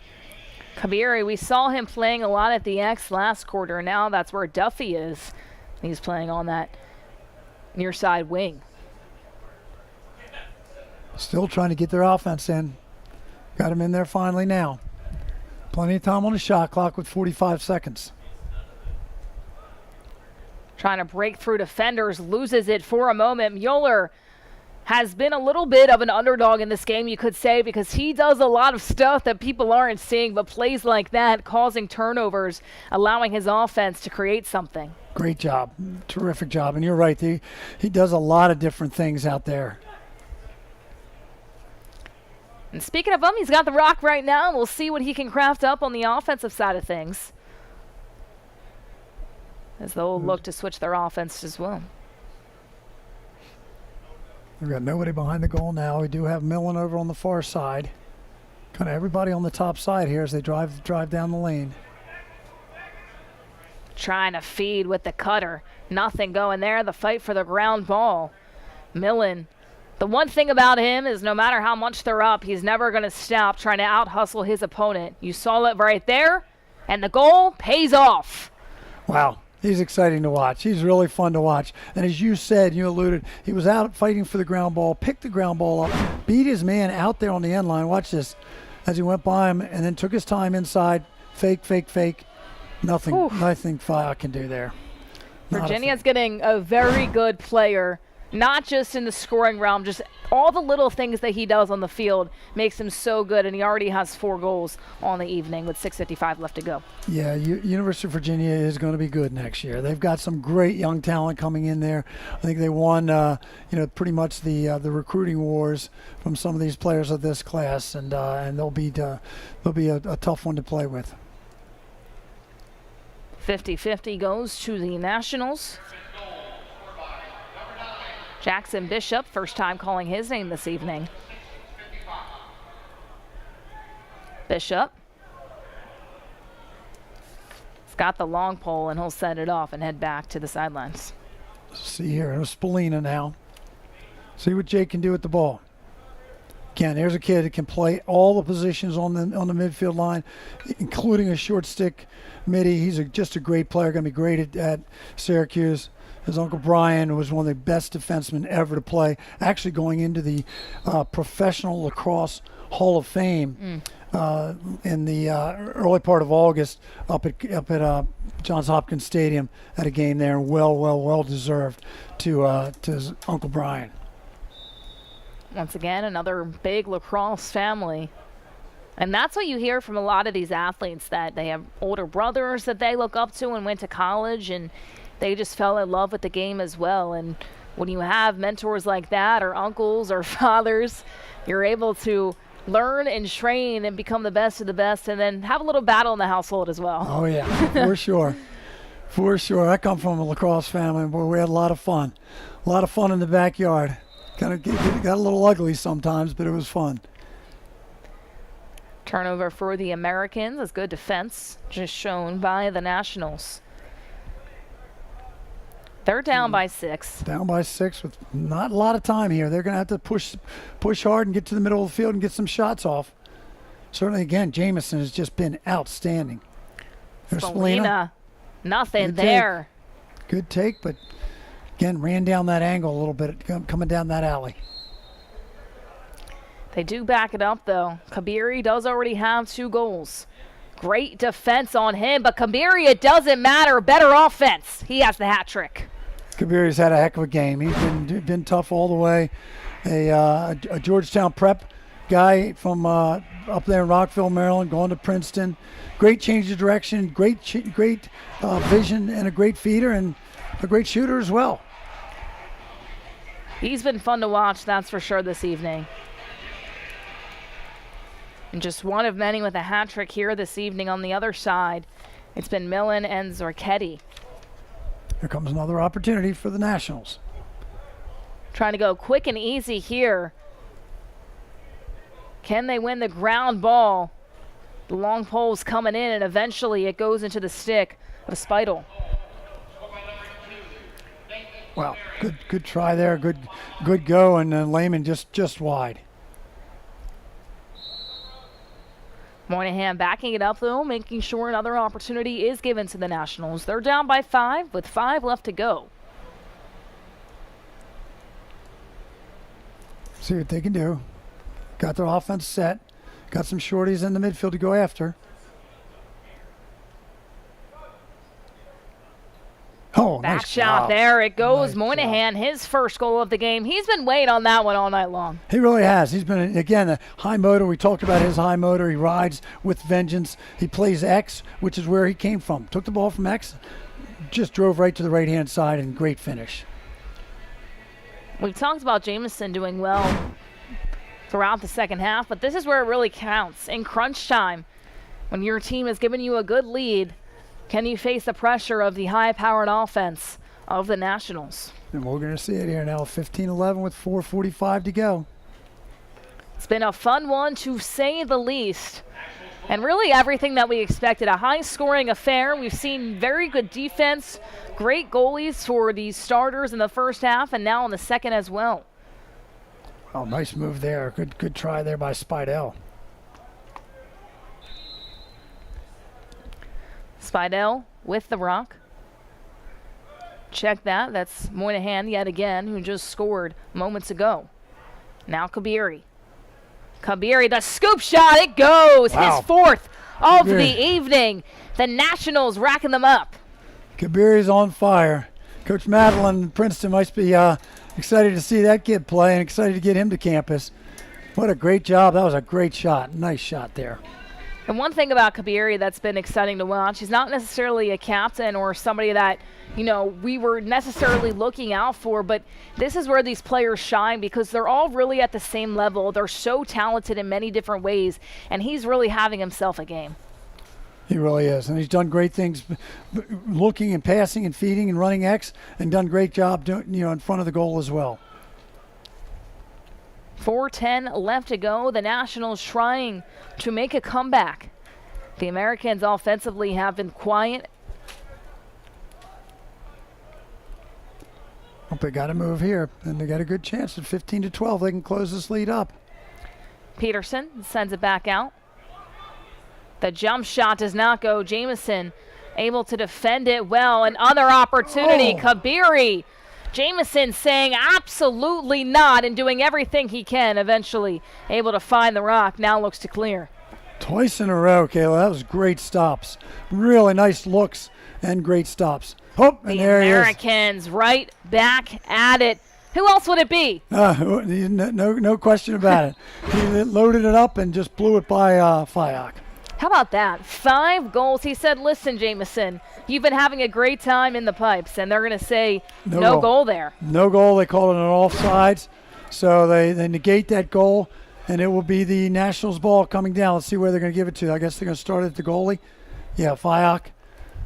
Kabiri, we saw him playing a lot at the X last quarter. Now that's where Duffy is. He's playing on that near side wing.
Still trying to get their offense in. Got him in there finally now. Plenty of time on the shot clock with 45 seconds.
Trying to break through defenders, loses it for a moment. Mueller has been a little bit of an underdog in this game, you could say, because he does a lot of stuff that people aren't seeing, but plays like that, causing turnovers, allowing his offense to create something.
Great job. Terrific job. And you're right, he does a lot of different things out there.
And speaking of him, he's got the rock right now. We'll see what he can craft up on the offensive side of things, as they'll look to switch their offense as well.
We've got nobody behind the goal now. We do have Millen over on the far side. Kind of everybody on the top side here as they drive down the lane.
Trying to feed with the cutter. Nothing going there. The fight for the ground ball. Millen. The one thing about him is no matter how much they're up, he's never going to stop trying to out-hustle his opponent. You saw it right there, and the goal pays off.
Wow, he's exciting to watch. He's really fun to watch. And as you said, you alluded, he was out fighting for the ground ball, picked the ground ball up, beat his man out there on the end line. Watch this, as he went by him and then took his time inside. Fake, fake, fake. Nothing Fayek can do there.
Virginia's getting a very good player, not just in the scoring realm, just all the little things that he does on the field makes him so good, and he already has 4 goals on the evening with 6:55 left to go.
Yeah, University of Virginia is going to be good next year. They've got some great young talent coming in there. I think they won, pretty much the recruiting wars from some of these players of this class, and they'll be a tough one to play with.
50-50 goes to the Nationals. Jackson Bishop, first time calling his name this evening. Bishop. He's got the long pole, and he'll set it off and head back to the sidelines.
See here, there's Spallina now. See what Jake can do with the ball. Again, there's a kid that can play all the positions on the midfield line, including a short stick midi. He's just a great player, going to be great at Syracuse. His Uncle Brian was one of the best defensemen ever to play, actually going into the Professional Lacrosse Hall of Fame in the early part of August up at Johns Hopkins Stadium at a game there. Well deserved to his Uncle Brian.
Once again, another big lacrosse family. And that's what you hear from a lot of these athletes, that they have older brothers that they look up to and went to college, and they just fell in love with the game as well. And when you have mentors like that, or uncles or fathers, you're able to learn and train and become the best of the best, and then have a little battle in the household as well.
Oh, yeah, for sure. For sure. I come from a lacrosse family, and boy, we had a lot of fun. A lot of fun in the backyard. Kind of got a little ugly sometimes, but it was fun.
Turnover for the Americans. That's good defense, just shown by the Nationals. They're down by 6.
Down by 6 with not a lot of time here. They're going to have to push hard and get to the middle of the field and get some shots off. Certainly, again, Jamison has just been outstanding. There's
Spallina, nothing
Good
there.
Good take, but again, ran down that angle a little bit coming down that alley.
They do back it up, though. Kabiri does already have 2 goals. Great defense on him, but Kabiri, it doesn't matter. Better offense. He has the hat trick.
Kabiri's had a heck of a game. He's been tough all the way. A Georgetown prep guy from up there in Rockville, Maryland, going to Princeton. Great change of direction, great vision, and a great feeder, and a great shooter as well.
He's been fun to watch, that's for sure, this evening. And just one of many with a hat trick here this evening on the other side. It's been Millen and Zorchetti.
Here comes another opportunity for the Nationals.
Trying to go quick and easy here. Can they win the ground ball? The long pole's coming in, and eventually it goes into the stick of Speidel.
Wow, good try there, good go, and Lehman just wide.
Moynihan backing it up, though, making sure another opportunity is given to the Nationals. They're down by 5 with 5 left to go.
See what they can do. Got their offense set. Got some shorties in the midfield to go after. Oh,
Back
nice
shot
job.
there. It goes.
Nice
Moynihan, his first goal of the game. He's been waiting on that one all night long.
He really has. He's been, again, a high motor. We talked about his high motor. He rides with vengeance. He plays X, which is where he came from. Took the ball from X, just drove right to the right-hand side, and great finish.
We've talked about Jamison doing well throughout the second half, but this is where it really counts. In crunch time, when your team has given you a good lead, can you face the pressure of the high-powered offense of the Nationals?
And we're going to see it here now, 15-11 with 4:45 to go.
It's been a fun one, to say the least. And really everything that we expected. A high-scoring affair. We've seen very good defense, great goalies for the starters in the first half, and now in the second as well.
Oh, nice move there. Good try there by Speidel.
Speidel with the rock. Check that. That's Moynihan yet again, who just scored moments ago. Now Kabiri. Kabiri, the scoop shot. It goes.
Wow.
His 4th of
Kabiri.
the evening. The Nationals racking them up.
Kabiri's on fire. Coach Madeline in Princeton must be excited to see that kid play and excited to get him to campus. What a great job. That was a great shot. Nice shot there.
And one thing about Kabiri that's been exciting to watch, he's not necessarily a captain or somebody that, we were necessarily looking out for, but this is where these players shine because they're all really at the same level. They're so talented in many different ways, and he's really having himself a game.
He really is, and he's done great things looking and passing and feeding and running X, and done a great job doing, in front of the goal as well.
4:10 left to go. The Nationals trying to make a comeback. The Americans offensively have been quiet.
Hope they got to move here, and they got a good chance at 15-12. They can close this lead up.
Peterson sends it back out. The jump shot does not go. Jamison able to defend it well. Another opportunity.
Oh.
Kabiri. Jamison saying absolutely not and doing everything he can, eventually able to find the rock. Now looks to clear.
Twice in a row, Kayla. That was great stops. Really nice looks and great stops. Oh, and
The
there he is.
Americans right back at it. Who else would it be?
No question about it. He loaded it up and just blew it by Fayok.
How about that? 5 goals. He said, listen, Jamison, you've been having a great time in the pipes. And they're going to say no goal there.
No goal. They called it an offsides. So they negate that goal. and it will be the Nationals ball coming down. Let's see where they're going to give it to. I guess they're going to start at the goalie. Yeah, Fyock.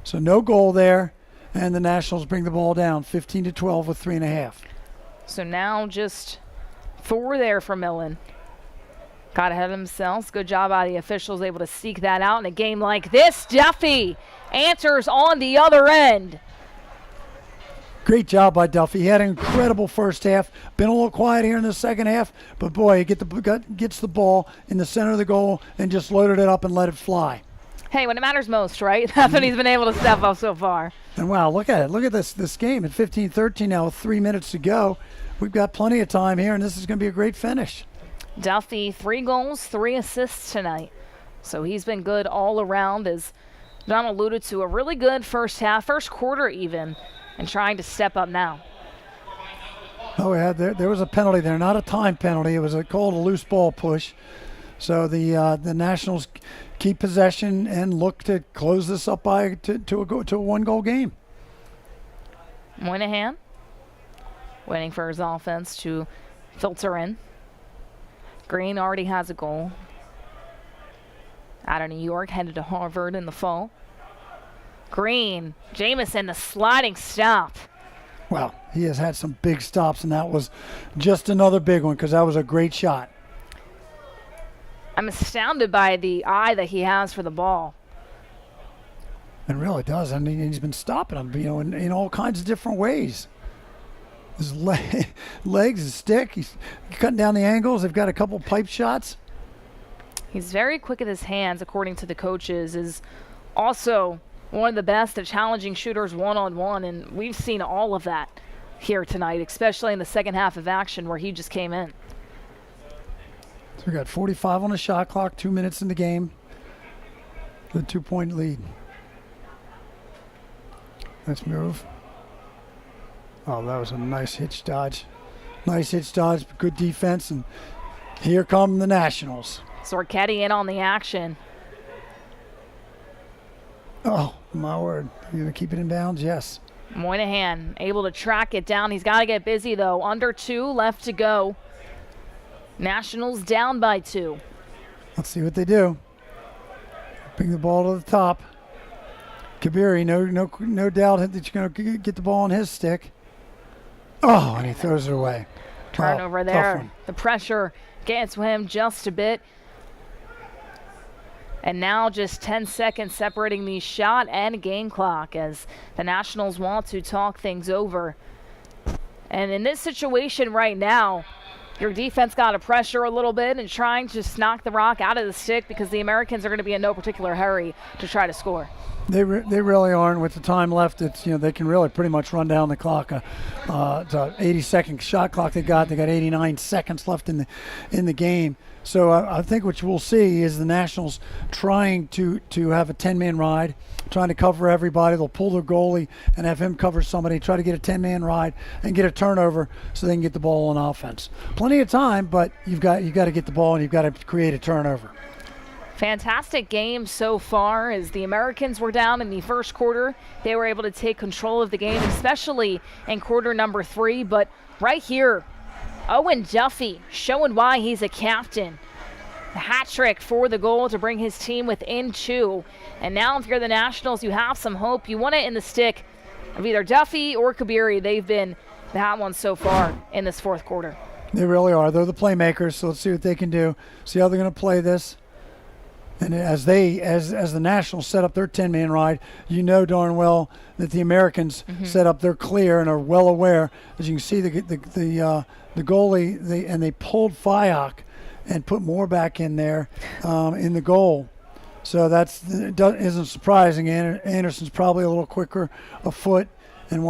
So no goal there, and the Nationals bring the ball down 15-12 with 3.5.
So now just 4 there for Millen. Got ahead of themselves. Good job by the officials, able to seek that out in a game like this. Duffy answers on the other end.
Great job by Duffy. He had an incredible first half. Been a little quiet here in the second half, but boy, he gets the ball in the center of the goal and just loaded it up and let it fly.
Hey, when it matters most, right? That's when he's been able to step up so far.
And wow, look at it. Look at this game at 15-13 now with 3 minutes to go. We've got plenty of time here, and this is going to be a great finish.
Duffy, 3 goals, 3 assists tonight. So he's been good all around, as Don alluded to. A really good first half, first quarter even, and trying to step up now.
Oh, yeah, there was a penalty there. Not a time penalty. It was called a loose ball push. So the Nationals keep possession and look to close this up to a 1-goal game.
Moynihan waiting for his offense to filter in. Green already has a goal. Out of New York, headed to Harvard in the fall. Green, Jamison, the sliding stop.
Well, he has had some big stops, and that was just another big one because that was a great shot.
I'm astounded by the eye that he has for the ball.
It really does. I mean, he's been stopping them, in all kinds of different ways. His legs, his stick, he's cutting down the angles. They've got a couple pipe shots.
He's very quick with his hands, according to the coaches, is also one of the best at challenging shooters one-on-one, and we've seen all of that here tonight, especially in the second half of action where he just came in.
So we got 45 on the shot clock, 2 minutes in the game. The 2-point lead. Let's move. Oh, that was a nice hitch dodge. Nice hitch dodge, good defense, and here come the Nationals.
Zorchetti in on the action.
Oh, my word. You going to keep it in bounds? Yes.
Moynihan able to track it down. He's got to get busy, though. Under 2 left to go. Nationals down by 2.
Let's see what they do. Bring the ball to the top. Kabiri, no doubt that you're going to get the ball on his stick. Oh, and he throws it away.
Turnover there. The pressure gets to him just a bit. And now just 10 seconds separating the shot and game clock as the Nationals want to talk things over. And in this situation right now, your defense got to pressure a little bit and trying to just knock the rock out of the stick because the Americans are going to be in no particular hurry to try to score.
They really aren't. With the time left, it's they can really pretty much run down the clock. It's a 80-second shot clock they got. They got 89 seconds left in the game. So I think what we'll see is the Nationals trying to have a 10-man ride, trying to cover everybody. They'll pull their goalie and have him cover somebody, try to get a 10-man ride and get a turnover so they can get the ball on offense. Plenty of time, but you've got to get the ball and you've got to create a turnover.
Fantastic game so far as the Americans were down in the first quarter. They were able to take control of the game, especially in quarter number 3. But right here, Owen Duffy showing why he's a captain. A hat trick for the goal to bring his team within 2. And now if you're the Nationals, you have some hope. You want it in the stick of either Duffy or Kabiri. They've been the hot ones so far in this fourth quarter.
They really are. They're the playmakers, so let's see what they can do. See how they're going to play this. And as the Nationals set up their 10-man ride, you know darn well that the Americans set up their clear and are well aware. As you can see, the goalie they pulled Fyock and put more back in there in the goal. So isn't surprising. Anderson's probably a little quicker of foot and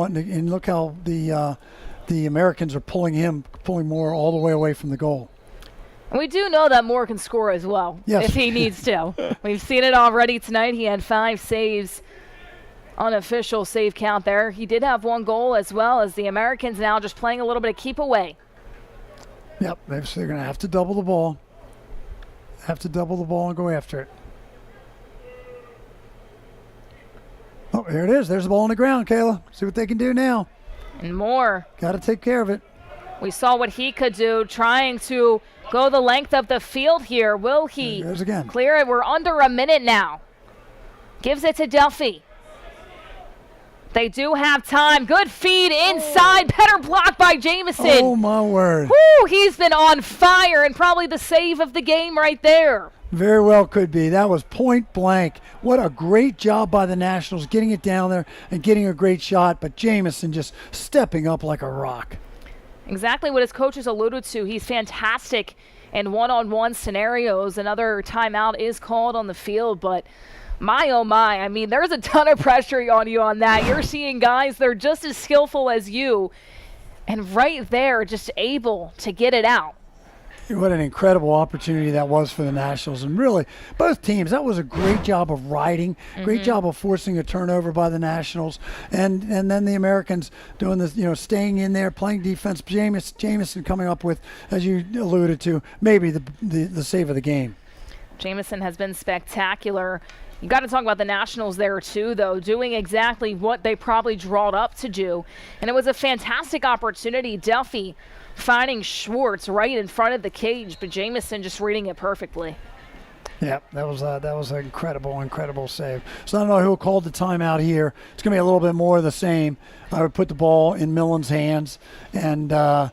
look how the Americans are pulling more all the way away from the goal.
We do know that Moore can score as well,
yes,
if he needs to. We've seen it already tonight. He had 5 saves, unofficial save count there. He did have 1 goal as well, as the Americans now just playing a little bit of keep away.
Yep, they're going to have to double the ball. And go after it. Oh, here it is. There's the ball on the ground, Kayla. See what they can do now.
And Moore.
Got to take care of it.
We saw what he could do, trying to go the length of the field here. Will he clear it? We're under a minute now. Gives it to Duffy. They do have time. Good feed inside. Better block by Jamison.
Oh, my word.
Woo, he's been on fire, and probably the save of the game right there.
Very well could be. That was point blank. What a great job by the Nationals getting it down there and getting a great shot, but Jamison just stepping up like a rock.
Exactly what his coaches alluded to. He's fantastic in one-on-one scenarios. Another timeout is called on the field, but my, oh my, I mean, there's a ton of pressure on you on that. You're seeing guys, they're just as skillful as you, and right there, just able to get it out.
What an incredible opportunity that was for the Nationals. And really, both teams, that was a great job of riding, great job of forcing a turnover by the Nationals. And then the Americans doing this, staying in there, playing defense. Jamison coming up with, as you alluded to, maybe the save of the game.
Jamison has been spectacular. You got to talk about the Nationals there too, though, doing exactly what they probably drawed up to do. And it was a fantastic opportunity. Duffy finding Schwartz right in front of the cage, but Jamison just reading it perfectly.
Yeah, that was an incredible save. So I don't know who called the timeout here. It's going to be a little bit more of the same. I would put the ball in Millen's hands, and the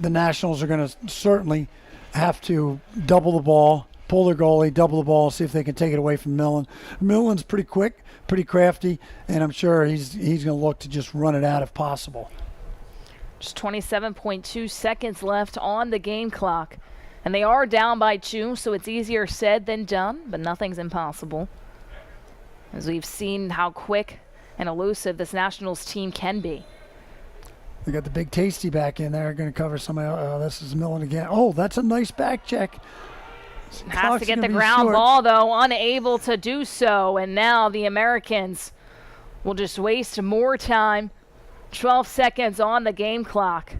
Nationals are going to certainly have to double the ball, pull their goalie, double the ball, see if they can take it away from Millen. Millen's pretty quick, pretty crafty, and I'm sure he's going to look to just run it out if possible.
Just 27.2 seconds left on the game clock. And they are down by 2, so it's easier said than done, but nothing's impossible. As we've seen how quick and elusive this Nationals team can be.
They got the big Tasty back in there, going to cover somebody. This is Millen again. Oh, that's a nice back check.
Has to get the ground ball, though, unable to do so. And now the Americans will just waste more time. 12 seconds on the game clock.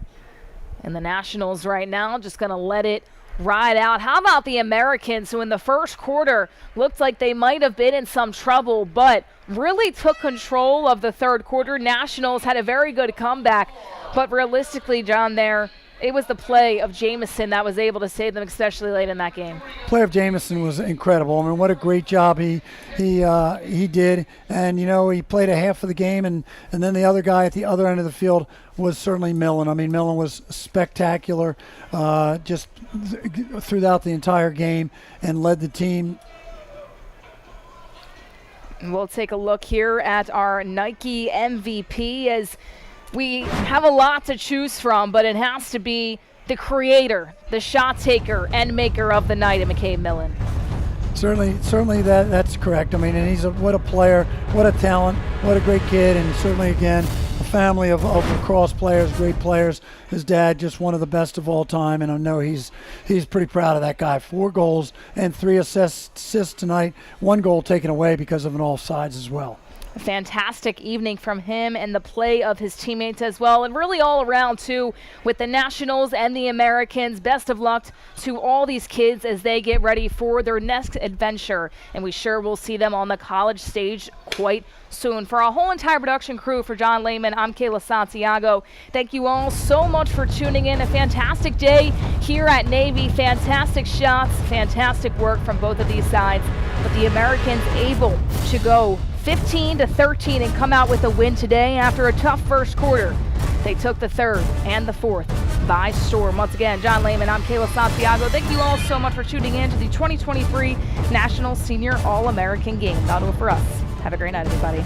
And the Nationals right now just going to let it ride out. How about the Americans, who in the first quarter looked like they might have been in some trouble, but really took control of the third quarter. Nationals had a very good comeback, but realistically, John, it was the play of Jamison that was able to save them, especially late in that game.
Play of Jamison was incredible. I mean, what a great job he did. And, he played a half of the game, and then the other guy at the other end of the field was certainly Millen. I mean, Millen was spectacular just throughout the entire game and led the team.
We'll take a look here at our Nike MVP as we have a lot to choose from, but it has to be the creator, the shot taker, and maker of the night, McCabe Millen.
Certainly that's correct. I mean, and what a player, what a talent, what a great kid, and certainly, again, a family of lacrosse players, great players. His dad, just one of the best of all time, and I know he's pretty proud of that guy. 4 goals and 3 assists tonight, 1 goal taken away because of an offsides as well.
A fantastic evening from him and the play of his teammates as well, and really all around too with the Nationals and the Americans. Best of luck to all these kids as they get ready for their next adventure, and we sure will see them on the college stage quite soon. For our whole entire production crew, for John Lehman, I'm Kayla Santiago. Thank you all so much for tuning in. A fantastic day here at Navy. Fantastic shots, fantastic work from both of these sides, but the Americans able to go 15-13 and come out with a win today after a tough first quarter. They took the third and the fourth by storm. Once again, John Lehman, I'm Kayla Santiago. Thank you all so much for tuning in to the 2023 National Senior All-American Game. That'll do it for us. Have a great night, everybody.